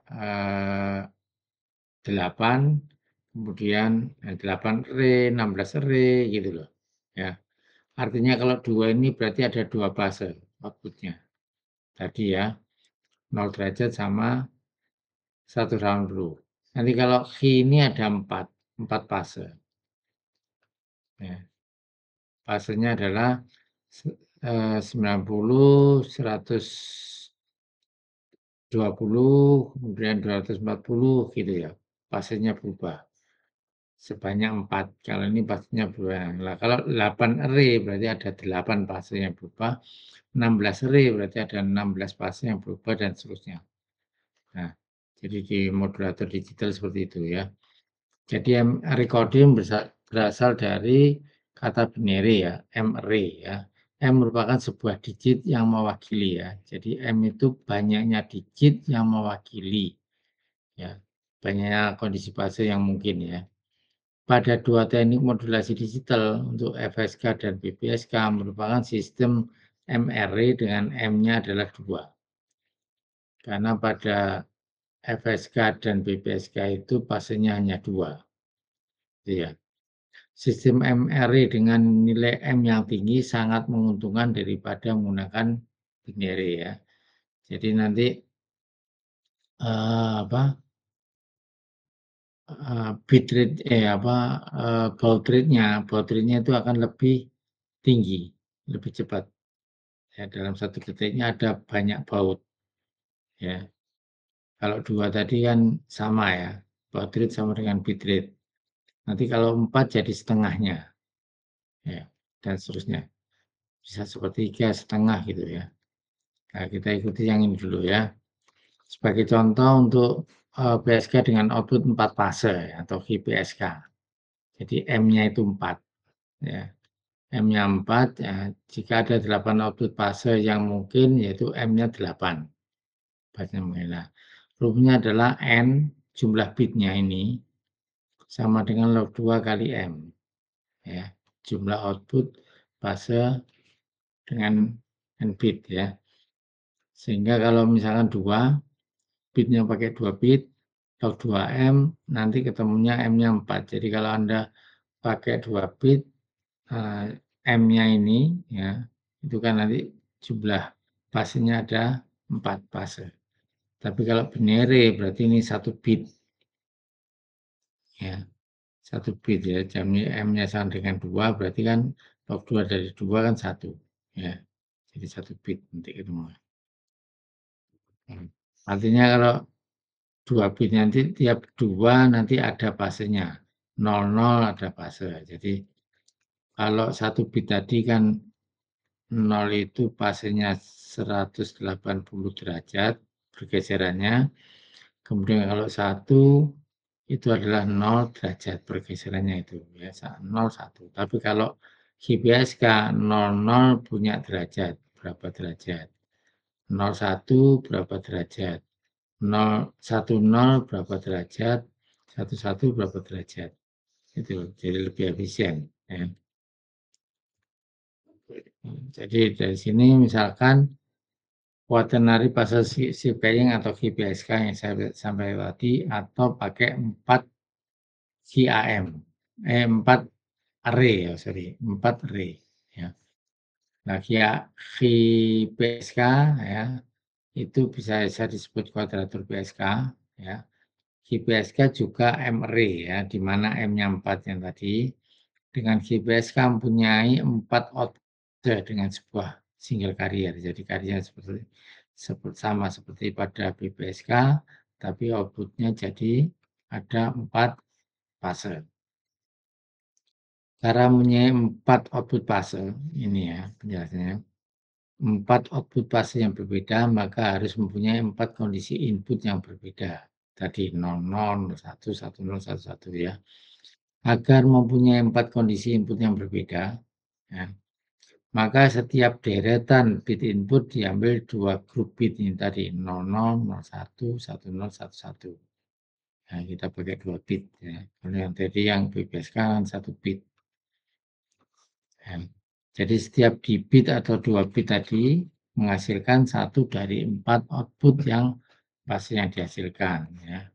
8, kemudian 8 array, 16 array gitu loh. Ya. Artinya kalau 2 ini berarti ada 2 fase outputnya. tadi ya, 0 derajat sama 1 round row. Nanti kalau Qi ini ada 4 fase. Ya. Fasenya adalah 90, 120, kemudian 240 gitu ya. Fasenya berubah. Sebanyak 4. Kalau ini fasenya berubah. Nah, kalau 8 array berarti ada 8 fase yang berubah. 16 array berarti ada 16 fase yang berubah dan seterusnya. Nah, jadi di modulator digital seperti itu ya. Jadi recording berasal dari kata binary ya, M array ya. M merupakan sebuah digit yang mewakili ya. Jadi M itu banyaknya digit yang mewakili ya. Banyaknya kondisi fase yang mungkin ya. Pada dua teknik modulasi digital untuk FSK dan BPSK merupakan sistem M array dengan M-nya adalah 2. Karena pada FSK dan BPSK itu fasenya hanya 2. Ya. Sistem M array dengan nilai M yang tinggi sangat menguntungkan daripada menggunakan binary ya. Jadi nanti bit rate baud rate-nya itu akan lebih tinggi, lebih cepat. Ya, dalam satu detiknya ada banyak baud. Ya. Kalau 2 tadi kan sama ya, baud rate sama dengan bit rate. Nanti kalau 4 jadi setengahnya. Ya, dan seterusnya. Bisa sepertiga, setengah gitu ya. Nah, kita ikuti yang ini dulu ya. Sebagai contoh untuk PSK dengan output 4 fase atau QPSK. Jadi M-nya itu 4 ya. M-nya 4 ya, jika ada 8 output fase yang mungkin yaitu M-nya 8. Nah, rumusnya adalah N jumlah bitnya ini sama dengan log 2 kali M ya. Jumlah output fase dengan N bit ya. Sehingga kalau misalkan 2 bitnya pakai 2 bit, log 2M, nanti ketemunya M-nya 4. Jadi kalau Anda pakai 2 bit, M-nya ini, ya, itu kan nanti jumlah fasenya ada 4 fase. Tapi kalau binary berarti ini 1 bit. Ya, 1 bit ya, jamnya M-nya sama dengan 2, berarti kan log 2 dari 2 kan 1. Ya, jadi 1 bit nanti ketemu. Artinya kalau 2 bit nanti tiap 2 nanti ada fasenya. 00 ada fase. Jadi kalau 1 bit tadi kan 0 itu fasenya 180 derajat pergeserannya. Kemudian kalau 1 itu adalah 0 derajat pergeserannya itu ya 0 1. Tapi kalau QPSK 00 punya derajat berapa derajat? 01 berapa derajat? 010 berapa derajat, 11 berapa derajat. Itu jadi lebih efisien ya. Jadi dari sini misalkan quaternary fase shift-paying atau QPSK yang saya sampaikan tadi atau pakai 4 QAM 4 array ya, 4 array ya. Nah, QPSK ya itu bisa disebut kuadratur PSK ya. QPSK juga M array ya, di mana M-nya 4 yang tadi. Dengan QPSK mempunyai 4 output dengan sebuah single carrier. Jadi carrier seperti sama seperti pada BPSK, tapi outputnya jadi ada 4 fase. Cara mempunyai 4 output fase, ini ya penjelasannya. 4 output fase yang berbeda, maka harus mempunyai 4 kondisi input yang berbeda. Tadi 00, 01, 10, 11 ya. Agar mempunyai 4 kondisi input yang berbeda, ya, maka setiap deretan bit input diambil 2 grup bit ini tadi 00, 01, 10, 11. Nah, kita pakai 2 bit ya. Kalau yang tadi yang BPSK kan 1 bit. Ya. Jadi setiap di bit atau 2 bit tadi menghasilkan 1 dari 4 output yang pasti yang dihasilkan ya.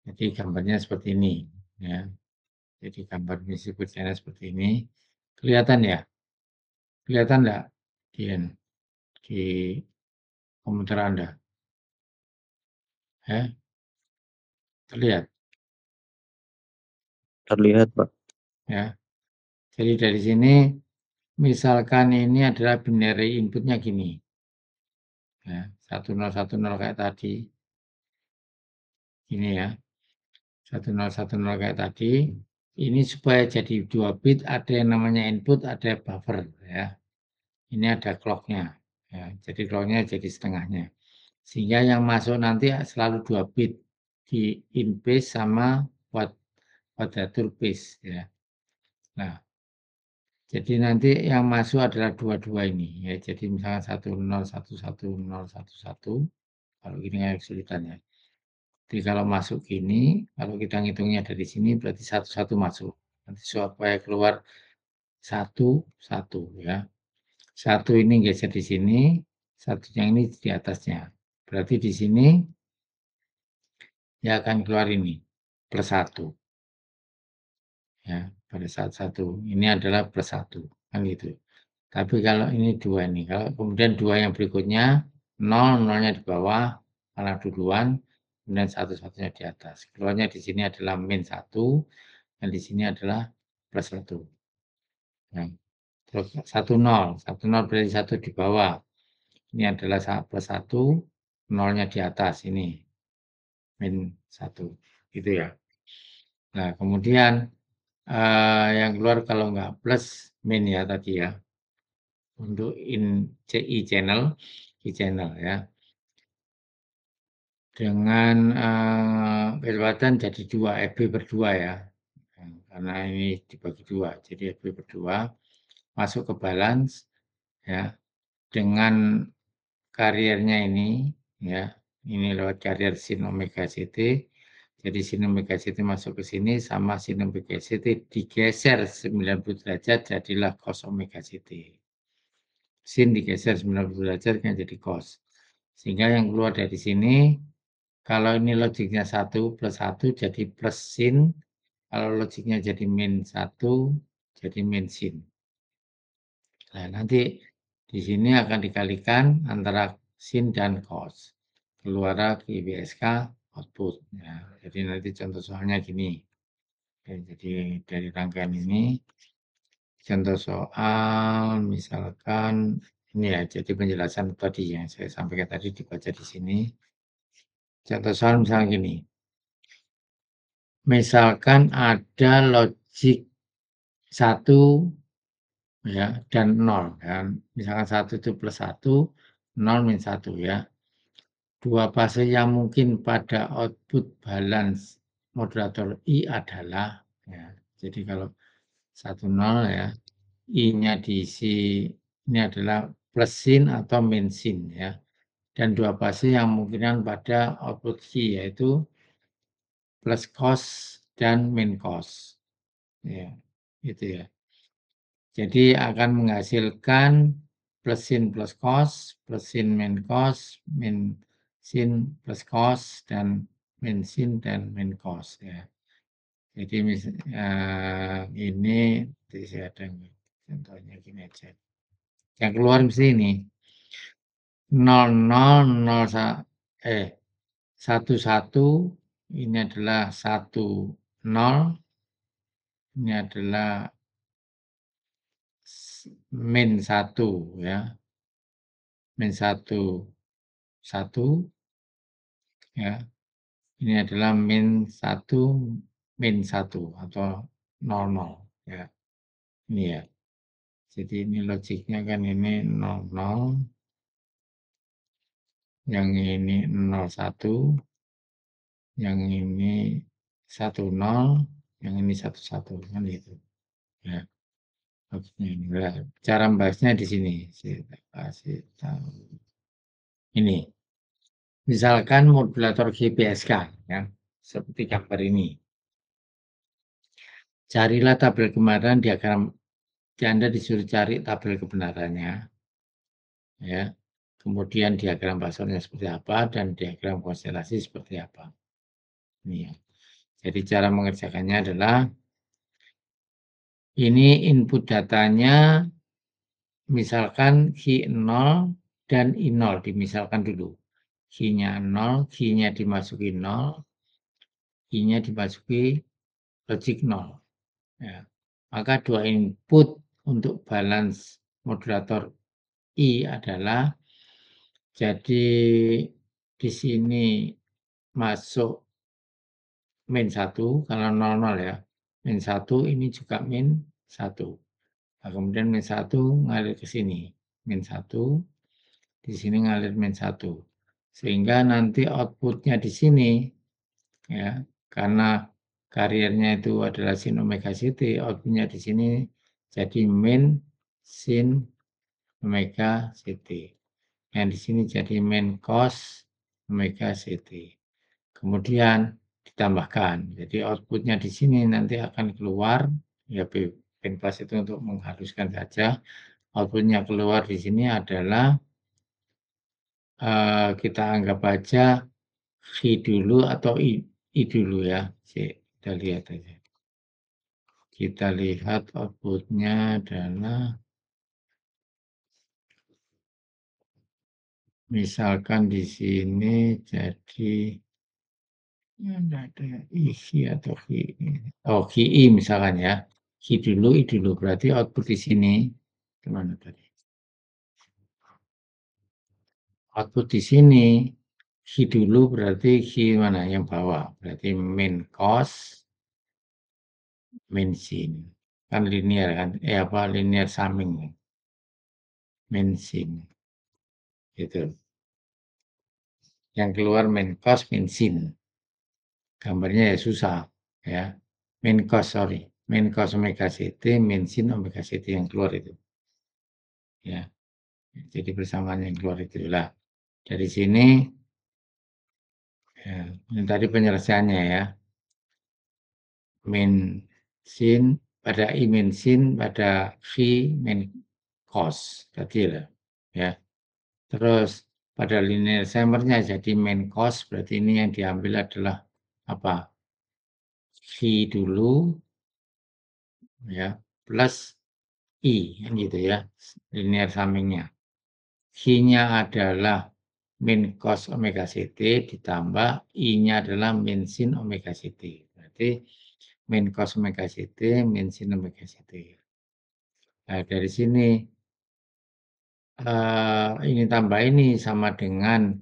Jadi gambarnya seperti ini ya. Jadi gambar misi berjalan seperti ini. Kelihatan ya? Kelihatan enggak? Di komputer Anda? Ya, terlihat Terlihat, Pak. ya. Jadi dari sini misalkan ini adalah binary inputnya gini. Ya, 1010 kayak tadi. Ini ya. 1010 kayak tadi. Ini supaya jadi 2 bit ada yang namanya input, ada buffer ya. Ini ada clock-nya. Ya, jadi clock-nya jadi setengahnya. Sehingga yang masuk nanti selalu 2 bit di in base sama quadrature base ya. Nah, jadi nanti yang masuk adalah dua-dua ini ya. Jadi misalnya 10111011 kalau gini kayak kesulitan ya. Jadi kalau masuk gini, kalau kita ngitungnya dari sini berarti satu-satu masuk. Nanti supaya keluar 1 1 ya. 1 ini geser di sini, satunya ini di atasnya. Berarti di sini ya akan keluar ini plus 1. Ya, pada saat 1. Ini adalah plus 1 kan gitu. Tapi kalau ini 2 nih, kalau kemudian 2 yang berikutnya 0, 0-nya di bawah karena duluan, kemudian 1-1-nya di atas. Keluarnya di sini adalah min 1 dan di sini adalah plus 1. Nah, terus 1 0, 1 0 berarti 1 di bawah. Ini adalah plus 1, 0-nya di atas ini min 1 gitu ya. Nah, kemudian yang keluar kalau nggak plus min ya tadi ya. Untuk i channel ya. Dengan kecepatan jadi 2, FB per 2 ya. Karena ini dibagi 2, jadi FB per 2 masuk ke balance ya. Dengan kariernya ini ya. Ini lewat karier sin omega CT. Jadi sin omega CT masuk ke sini sama sin omega CT digeser 90 derajat jadilah cos omega CT. Sin digeser 90 derajat kan jadi cos. Sehingga yang keluar dari sini, kalau ini logiknya 1 plus 1 jadi plus sin. Kalau logiknya jadi min 1 jadi min sin. Nah, nanti di sini akan dikalikan antara sin dan cos. Keluar ke IBSK output. Ya, jadi nanti contoh soalnya gini. Oke, jadi dari rangkaian ini, contoh soal misalkan ini ya, jadi penjelasan tadi yang saya sampaikan tadi dibaca di sini. Contoh soal misalnya gini. Misalkan ada logik 1 ya dan 0 kan. Misalkan 1 itu plus 1, 0 min 1 ya. 2 fase yang mungkin pada output balance modulator I adalah ya. Jadi kalau 1 0 ya, I-nya diisi ini adalah plus sin atau min sin ya. Dan 2 fase yang mungkinan pada output I yaitu plus cos dan min cos. Ya, gitu ya. Jadi akan menghasilkan plus sin plus cos, plus sin min cos, min sin plus cos, dan min sin dan min cos ya. Jadi ini saya ada contohnya gini aja. Yang keluar mesti ini 0 0 0 1 1 ini adalah 1 0 ini adalah min 1 ya. Min 1 1 ya. Ini adalah min 1 min 1 atau 00 ya. Ini ya. Jadi ini logiknya kan ini 00 yang ini 01 yang ini 10 yang ini 11 kan gitu. Ya. Nah, cara membahasnya di sini. Saya kasih tahu. Ini. Misalkan modulator GPSK ya, seperti gambar ini. Carilah tabel kebenaran diagram. Anda disuruh cari tabel kebenarannya. Ya. Kemudian diagram Poissonnya seperti apa dan diagram konstelasi seperti apa. Ini ya. Jadi cara mengerjakannya adalah ini input datanya misalkan Q0 dan I0 dimisalkan dulu. Q-nya 0, Q-nya dimasuki 0, I-nya dimasuki logik 0. Ya. Maka dua input untuk balance modulator I adalah, jadi di sini masuk min 1 karena 00 ya. Min 1 ini juga min 1. Nah, kemudian min 1 ngalir ke sini. Min 1 di sini ngalir min 1. Sehingga nanti outputnya di sini ya, karena kariernya itu adalah sin omega ct, outputnya di sini jadi min sin omega ct. Yang di sini jadi min cos omega ct. Kemudian ditambahkan, jadi outputnya di sini nanti akan keluar, ya pin plus itu untuk menghaluskan saja. Outputnya keluar di sini adalah kita anggap aja I dulu atau I dulu ya. Kita lihat aja. Kita lihat outputnya adalah, misalkan di sini jadi ada isi atau QI misalkan ya. I dulu, berarti output di sini kemana tadi? Output di sini Q dulu berarti Q mana yang bawah, berarti min cos min sin, kan linear kan, linear summing, min sin gitu. Yang keluar min cos min sin, gambarnya ya susah ya, min cos omega ct min sin omega ct yang keluar itu ya. Jadi persamaan yang keluar itulah. Dari sini ya, ini tadi penyelesaiannya ya. Min sin pada I min sin pada V min cos tadi lah ya. Terus pada linear summary-nya jadi min cos, berarti ini yang diambil adalah apa? V dulu ya plus I kan gitu ya, linear summing-nya. Q-nya adalah min cos omega ct ditambah I-nya adalah min sin omega ct. Berarti min cos omega ct min sin omega ct. Nah, dari sini ini tambah ini sama dengan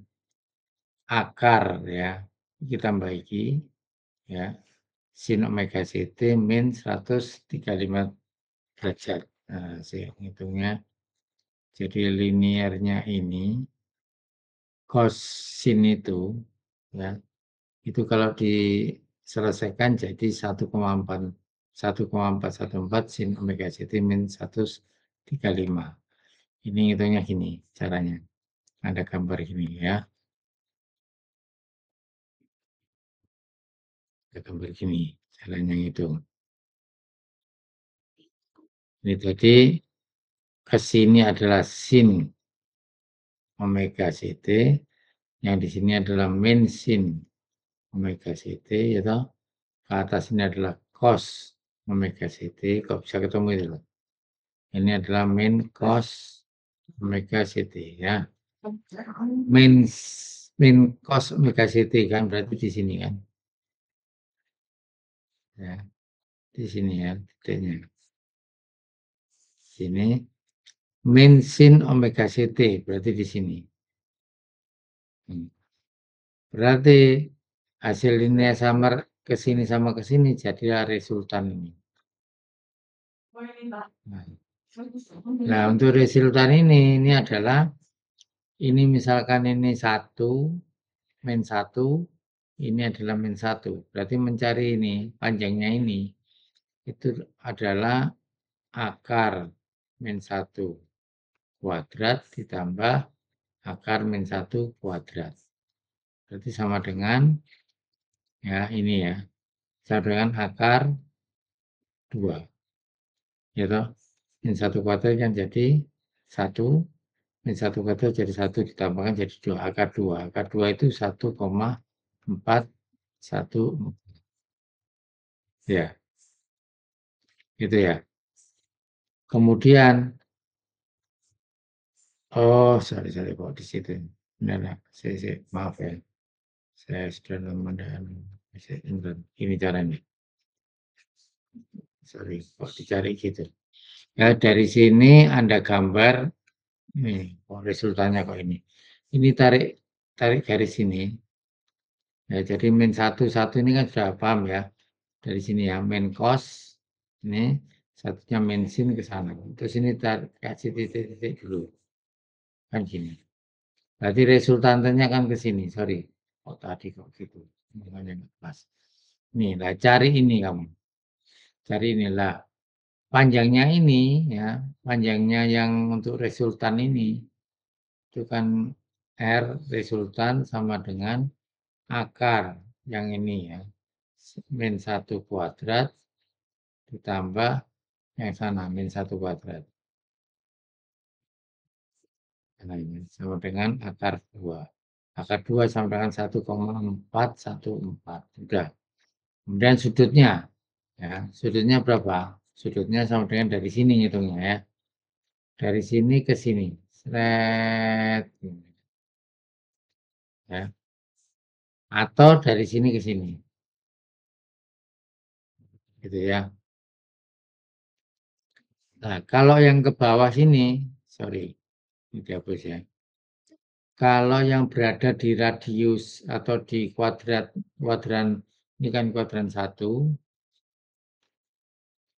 akar ya. Kita tambah iki ya. Sin omega ct min 135 derajat. Nah, saya hitungnya. Jadi linearnya ini cos sin itu ya, itu kalau diselesaikan jadi 1,414 sin omega ct min 135. Ini hitungnya gini caranya. Ada gambar gini ya. Ada gambar gini caranya hitung. Ini tadi ke sini adalah sin omega ct, yang di sini adalah min sin omega ct, yaitu ke atas ini adalah cos omega ct. Kok bisa ketemu itu loh? Ini adalah min cos omega ct ya. Min cos omega ct kan berarti di sini kan. Ya. Di sini ya titiknya. Sini min sin omega ct berarti di sini. Berarti hasil linear samar ke sini sama ke sini jadilah resultan ini. Nah, untuk resultan ini adalah ini misalkan ini 1 min 1, ini adalah min 1. Berarti mencari ini panjangnya ini itu adalah akar min 1 kuadrat ditambah akar min 1 kuadrat. Berarti sama dengan ya ini ya. Sama dengan akar 2. Ya toh? Min 1 kuadrat kan jadi 1, min 1 kuadrat jadi 1 ditambahkan jadi 2, akar 2. Akar 2 itu 1,414. Ya. Gitu ya. Kemudian Oh, sorry kok di situ. Benar, maaf ya. Saya sudah lama dan ini caranya. Sorry, kok dicari gitu. Ya, dari sini Anda gambar, nih, resultannya kok ini. Ini tarik garis sini. Ya, jadi min 1 ini kan sudah paham ya. Dari sini ya, min cos, ini satunya min sin ke sana. Terus ini kasih titik-titik dulu. Kan gini. Berarti resultantenya kan ke sini, sorry. Oh tadi kok gitu. Makanya nggak pas. Nih, lah cari ini kamu. Cari inilah. Panjangnya ini ya, panjangnya yang untuk resultan ini itu kan R resultan sama dengan akar yang ini ya. Min 1 kuadrat ditambah yang sana min 1 kuadrat. Nah, ini sama dengan akar 2. Akar 2 sama dengan 1,414. Sudah. Kemudian sudutnya. Ya, sudutnya berapa? Sudutnya sama dengan dari sini ngitungnya ya. Dari sini ke sini. Seret. Ya. Atau dari sini ke sini. Gitu ya. Nah, kalau yang ke bawah sini, sorry, ini dihapus ya. Kalau yang berada di radius atau di kuadran, ini kan kuadran 1,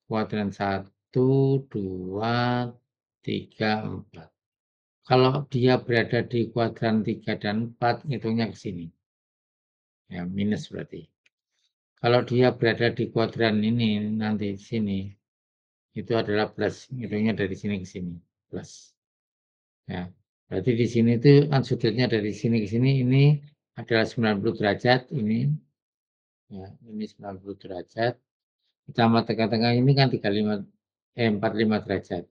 kuadran 1, 2, 3, 4. Kalau dia berada di kuadran 3 dan 4, hitungnya ke sini. Ya, minus berarti. Kalau dia berada di kuadran ini, nanti sini, itu adalah plus. Hitungnya dari sini ke sini, plus. Ya, berarti di sini itu kan sudutnya dari sini ke sini, ini adalah 90 derajat, ini. Ya, ini 90 derajat. Ditambah tengah-tengah ini kan 45 derajat.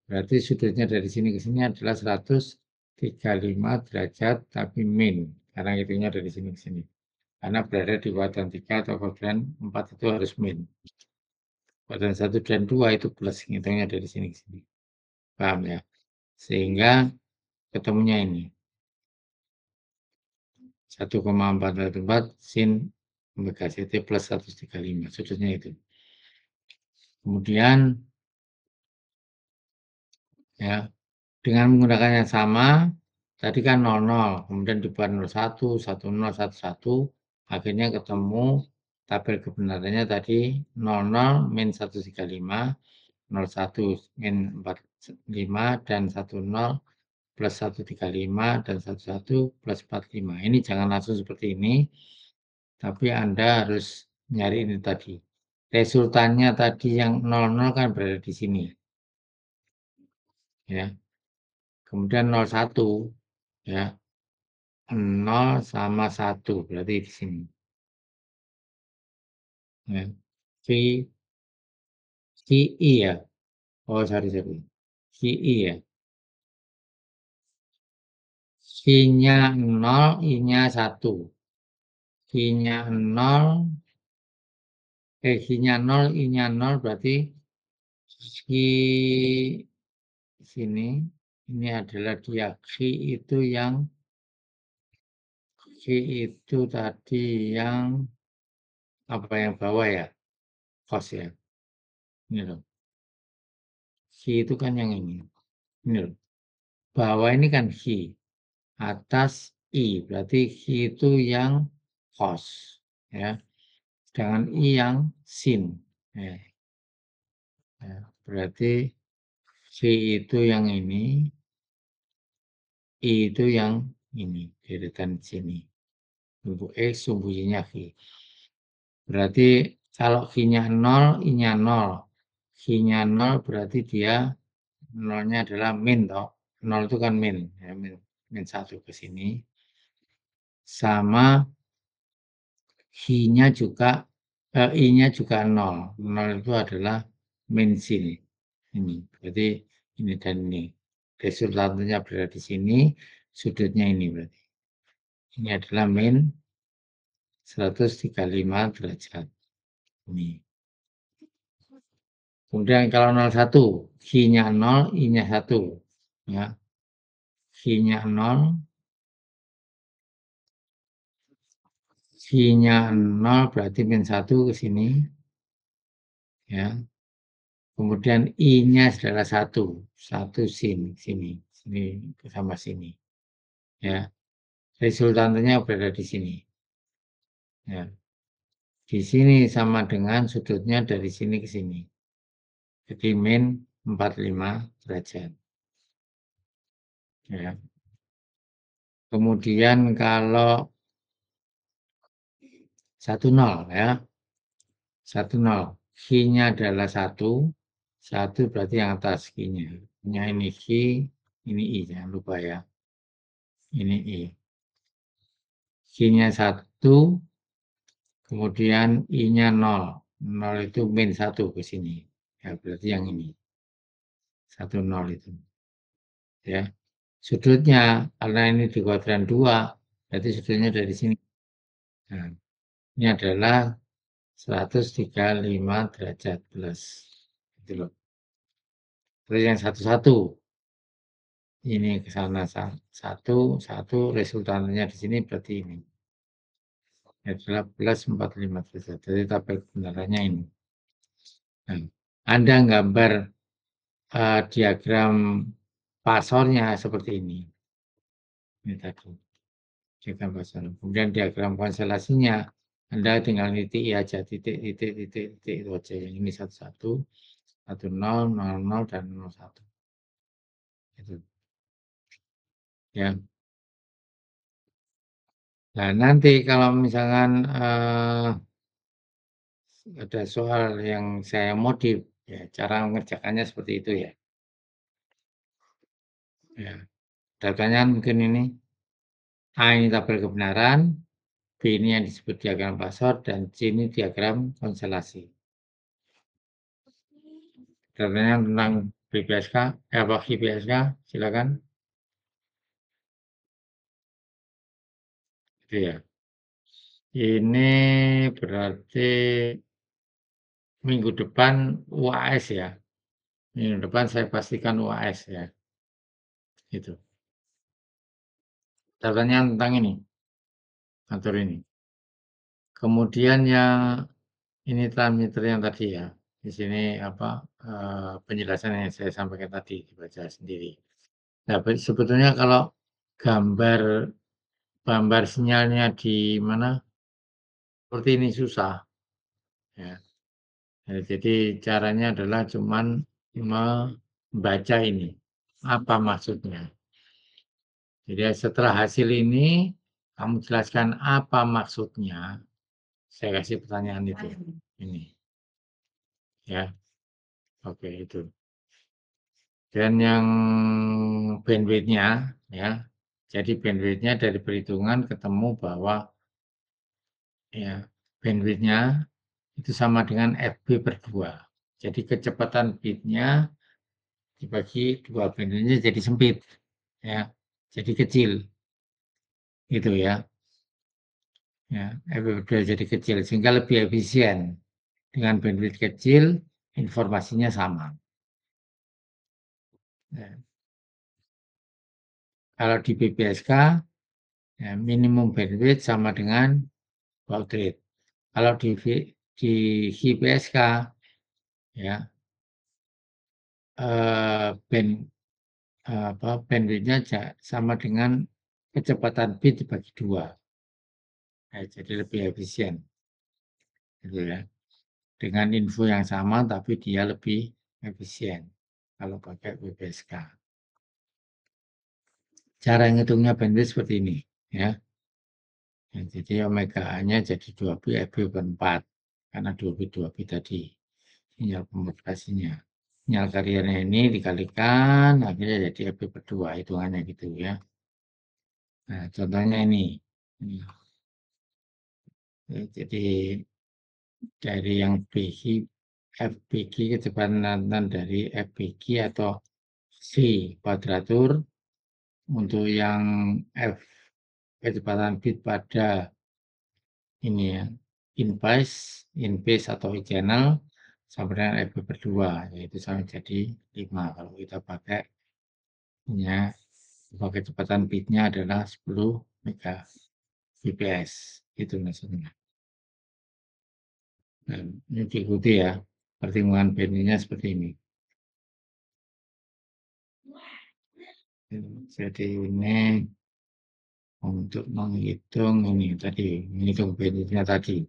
Berarti sudutnya dari sini ke sini adalah 135 derajat, tapi min. Karena hitungnya dari sini ke sini. Karena berada di kuadran 3 atau kuadran 4 itu harus min. Kuadran 1 dan 2 itu plus, hitungnya dari sini ke sini. Paham ya? Sehingga ketemunya ini. 1,414 sin omega CT plus 135. Sudutnya itu. Kemudian ya, dengan menggunakan yang sama, tadi kan 00, kemudian dibuat 01, 10, 11, akhirnya ketemu tabel kebenarannya tadi 00 min 135, 01 min 45, dan 10 plus 135, dan 11 plus 45. Ini jangan langsung seperti ini, tapi Anda harus nyari ini tadi. Resultannya tadi yang 00 kan berada di sini. Ya. Kemudian 01 ya. 0 sama 1 berarti di sini. Ya. QI ya. Oh, sorry. QI ya. Q-nya 0, I-nya 1. Q-nya 0, Q-nya 0, I-nya 0 berarti Q sini ini adalah dia Q itu tadi yang apa yang bawah ya? Cos ya. Ini loh. Q itu kan yang ini. Ini loh. Bawah ini kan Q. Atas I, berarti Q itu yang cos. Ya. Sedangkan I yang sin. Ya. Ya. Berarti Q itu yang ini. I itu yang ini. Deretan sini. Sumbu X, sumbu Y-nya Q. Berarti kalau Q-nya 0, I-nya 0. Q-nya 0 berarti dia 0-nya adalah min toh. 0 itu kan min. Ya, min 1 ke sini. Sama I-nya juga 0. 0 itu adalah min sin. Ini. Berarti ini dan ini. Resultantnya berada di sini. Sudutnya ini berarti. Ini adalah min 135 derajat. Ini. Kemudian kalau 01, Q-nya 0, I-nya 1. Ya. Q-nya 0, Q-nya 0 berarti min 1 ke sini. Ya. Kemudian I-nya adalah 1. 1 sin, sini sama sini. Ya. Resultantenya berada di sini. Ya. Di sini sama dengan sudutnya dari sini ke sini. Jadi min 45 derajat. Ya. Kemudian kalau 10 ya. 10. Q-nya adalah 1. 1 berarti yang atas Q-nya. Ini Q, ini I, jangan lupa ya. Ini I. Q-nya 1, kemudian I-nya 0. 0 itu min 1 ke sini. Ya, berarti yang ini. 1, 0 itu. Ya. Sudutnya, karena ini di kuadran 2, berarti sudutnya dari sini. Nah, ini adalah 135 derajat plus. Itu loh. Terus yang 1, ini ke sana 1, resultannya di sini berarti ini. Adalah plus 45 derajat. Jadi tabel kebenarannya ini. Nah, Anda gambar diagram pasornya seperti ini. Ini tadi. Diagram pasor. Kemudian diagram konstelasinya Anda tinggal titik aja, titik itu aja. Yang ini 11, 10, 00 dan 01. Itu. Ya. Nah, nanti kalau misalkan ada soal yang saya modif, ya cara mengerjakannya seperti itu ya. Ya. Datanya mungkin ini A ini tabel kebenaran, B ini yang disebut diagram pasor, dan C ini diagram konstelasi. Datanya tentang BPSK, apa GPSK, silakan. Itu ya. Ini berarti minggu depan UAS ya. Minggu depan saya pastikan UAS ya. Itu. Datanya tentang ini. Atur ini. Kemudian yang ini transmitter yang tadi ya. Di sini apa penjelasan yang saya sampaikan tadi dibaca sendiri. Nah, sebetulnya kalau gambar sinyalnya di mana seperti ini susah ya. Jadi caranya adalah cuman membaca ini apa maksudnya. Jadi setelah hasil ini kamu jelaskan apa maksudnya. Saya kasih pertanyaan itu. Ini. Ya. Oke, itu. Dan yang bandwidth-nya ya. Jadi bandwidth-nya dari perhitungan ketemu bahwa ya bandwidth-nya itu sama dengan FB/2. Jadi kecepatan bit-nya dibagi 2, bandwidth-nya jadi sempit ya. Jadi kecil. Gitu ya. Ya, FB/2 jadi kecil sehingga lebih efisien. Dengan bandwidth kecil informasinya sama. Ya. Kalau di BPSK ya, minimum bandwidth sama dengan baud rate. Kalau di GPSK ya bandwidth-nya sama dengan kecepatan bit dibagi 2. Nah, jadi lebih efisien. Gitu ya. Dengan info yang sama tapi dia lebih efisien kalau pakai BPSK. Cara ngitungnya bandwidth seperti ini ya. Ya, jadi omega-nya jadi 2 pi FB/4 karena 2 pi tadi sinyal pemutasinya. Sinyal kariernya ini dikalikan akhirnya jadi FB/2 hitungannya gitu ya. Nah, contohnya ini. Ya, jadi dari yang FBG kecepatan dari FBG atau C kuadratur untuk yang F kecepatan bit pada ini ya in phase atau channel sampai dengan FB per 2, yaitu sama jadi 5 kalau kita pakai kecepatan bitnya adalah 10 Mbps, itu maksudnya. Dan ini diikuti ya, pertimbangan bandwidth-nya seperti ini. Jadi ini untuk menghitung ini tadi, menghitung bandwidth-nya tadi.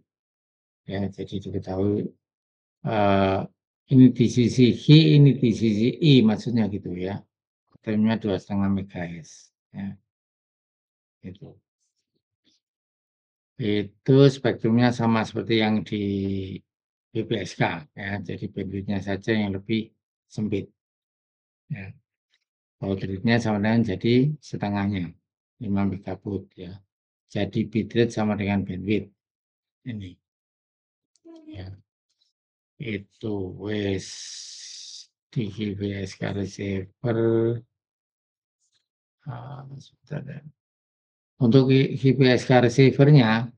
Ya, jadi diketahui ini di sisi H, ini di sisi I maksudnya gitu ya. Spektrumnya 2,5 MHz ya. Itu spektrumnya sama seperti yang di BPSK ya. Jadi bandwidth-nya saja yang lebih sempit. Ya. Baudrite-nya sama dengan jadi setengahnya 5 megabaud ya. Jadi bitrate sama dengan bandwidth ini. Ya. Itu wes di BPSK receiver. Sebentar ya. Untuk GPSK receiver-nya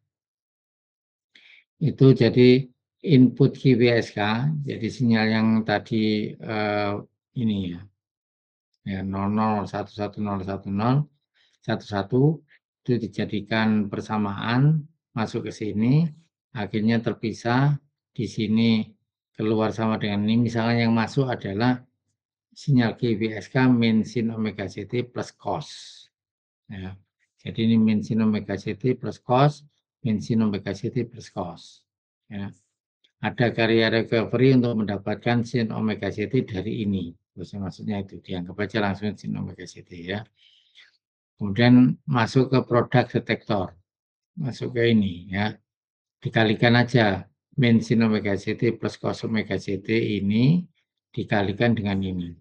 itu jadi input GPSK, jadi sinyal yang tadi ini ya, 00111011 itu dijadikan persamaan masuk ke sini, akhirnya terpisah di sini keluar sama dengan ini. Misalnya yang masuk adalah sinyal GPSK min sin omega CT plus cos. Ya. Jadi ini min sin omega CT plus cos, min sin omega CT plus cos. Ya. Ada karya recovery untuk mendapatkan sin omega CT dari ini. Terus maksudnya itu dianggap aja langsung sin omega CT ya. Kemudian masuk ke produk detektor. Masuk ke ini ya. Dikalikan aja min sin omega CT plus cos omega CT ini dikalikan dengan ini.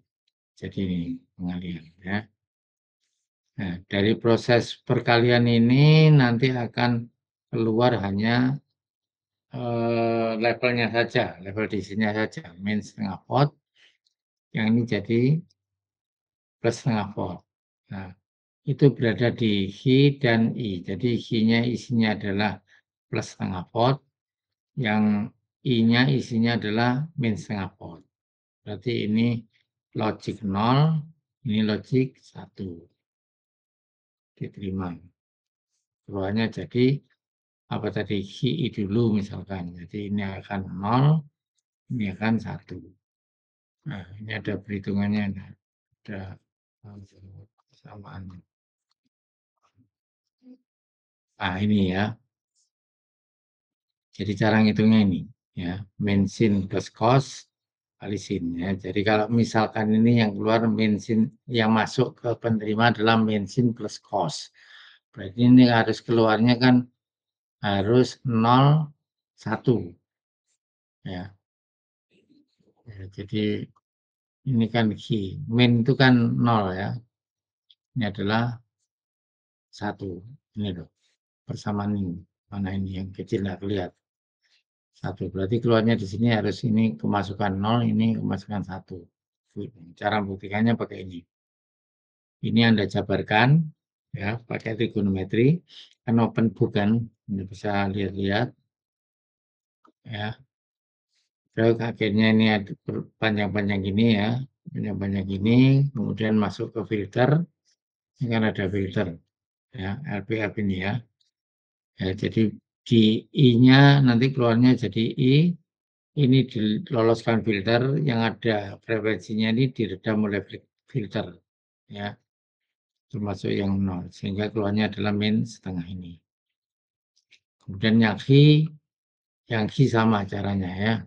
Jadi ini pengalian ya. Nah, dari proses perkalian ini nanti akan keluar hanya levelnya saja, level DC-nya saja, min setengah volt, yang ini jadi plus setengah volt. Nah, itu berada di H dan I. Jadi H-nya isinya adalah plus setengah volt, yang I-nya isinya adalah min setengah volt. Berarti ini logic 0, ini logic 1. Diterima. Keluarnya jadi apa tadi HI dulu misalkan. Jadi ini akan 0, ini akan 1. Nah, ini ada perhitungannya, ada kesamaannya. Nah, ini ya. Jadi cara ngitungnya ini ya, min sin plus cos kali sin ya. Jadi kalau misalkan ini yang keluar min sin yang masuk ke penerima adalah min sin plus cos. Berarti ini harus keluarnya kan harus 0, 1 ya. Jadi ini kan Q, min itu kan 0 ya. Ini adalah 1. Ini loh, persamaan ini. Mana ini yang kecil nggak kelihatan. 1. Berarti keluarnya di sini harus ini kemasukan 0, ini kemasukan 1. Cara membuktikannya pakai ini. Ini Anda jabarkan ya, pakai trigonometri. Kan open book kan, Anda bisa lihat-lihat ya. Terus akhirnya ini ada panjang-panjang gini ya, panjang-panjang gini, kemudian masuk ke filter. Ini kan ada filter ya, LPF ini ya. Ya, jadi di I-nya nanti keluarnya jadi I, ini diloloskan filter, yang ada frekuensinya ini diredam oleh filter ya, termasuk yang 0, sehingga keluarnya adalah min setengah ini. Kemudian yang Q sama caranya ya.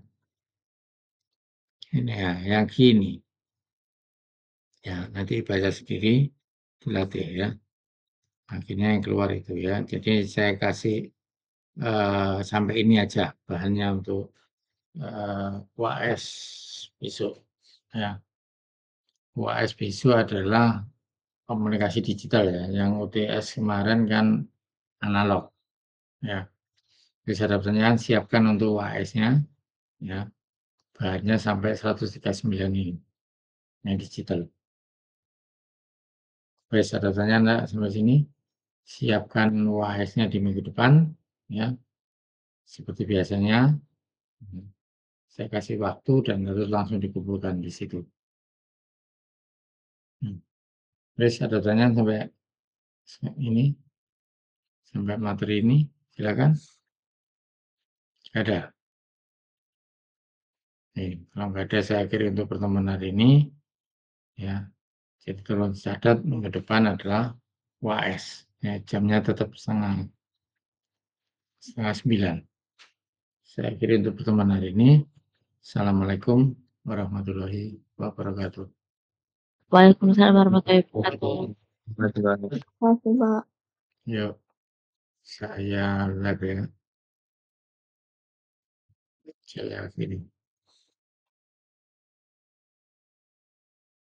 Ini ya, yang Q ini. Ya, nanti baca sendiri, dilatih ya. Akhirnya yang keluar itu ya. Jadi saya kasih sampai ini aja bahannya untuk UAS besok ya. UAS besok adalah komunikasi digital ya. Yang UTS kemarin kan analog ya. Jadi saya pertanyaan siapkan untuk UAS-nya ya. Bahannya sampai 139 ini yang digital. Baik, ada pertanyaan enggak sampai sini? Siapkan UAS-nya di minggu depan ya. Seperti biasanya. Saya kasih waktu dan harus langsung dikumpulkan di situ. Terus ada pertanyaan sampai ini? Sampai materi ini? Silakan. Ada? Kalau nggak ada saya akhiri untuk pertemuan hari ini. Ya, jadi tolong catat minggu depan adalah UAS. Ya, jamnya tetap setengah 9. Saya akhiri untuk pertemuan hari ini. Assalamualaikum warahmatullahi wabarakatuh. Waalaikumsalam warahmatullahi wabarakatuh. Terima Terima kasih, Pak. Yuk, saya live ya. Saya akhiri.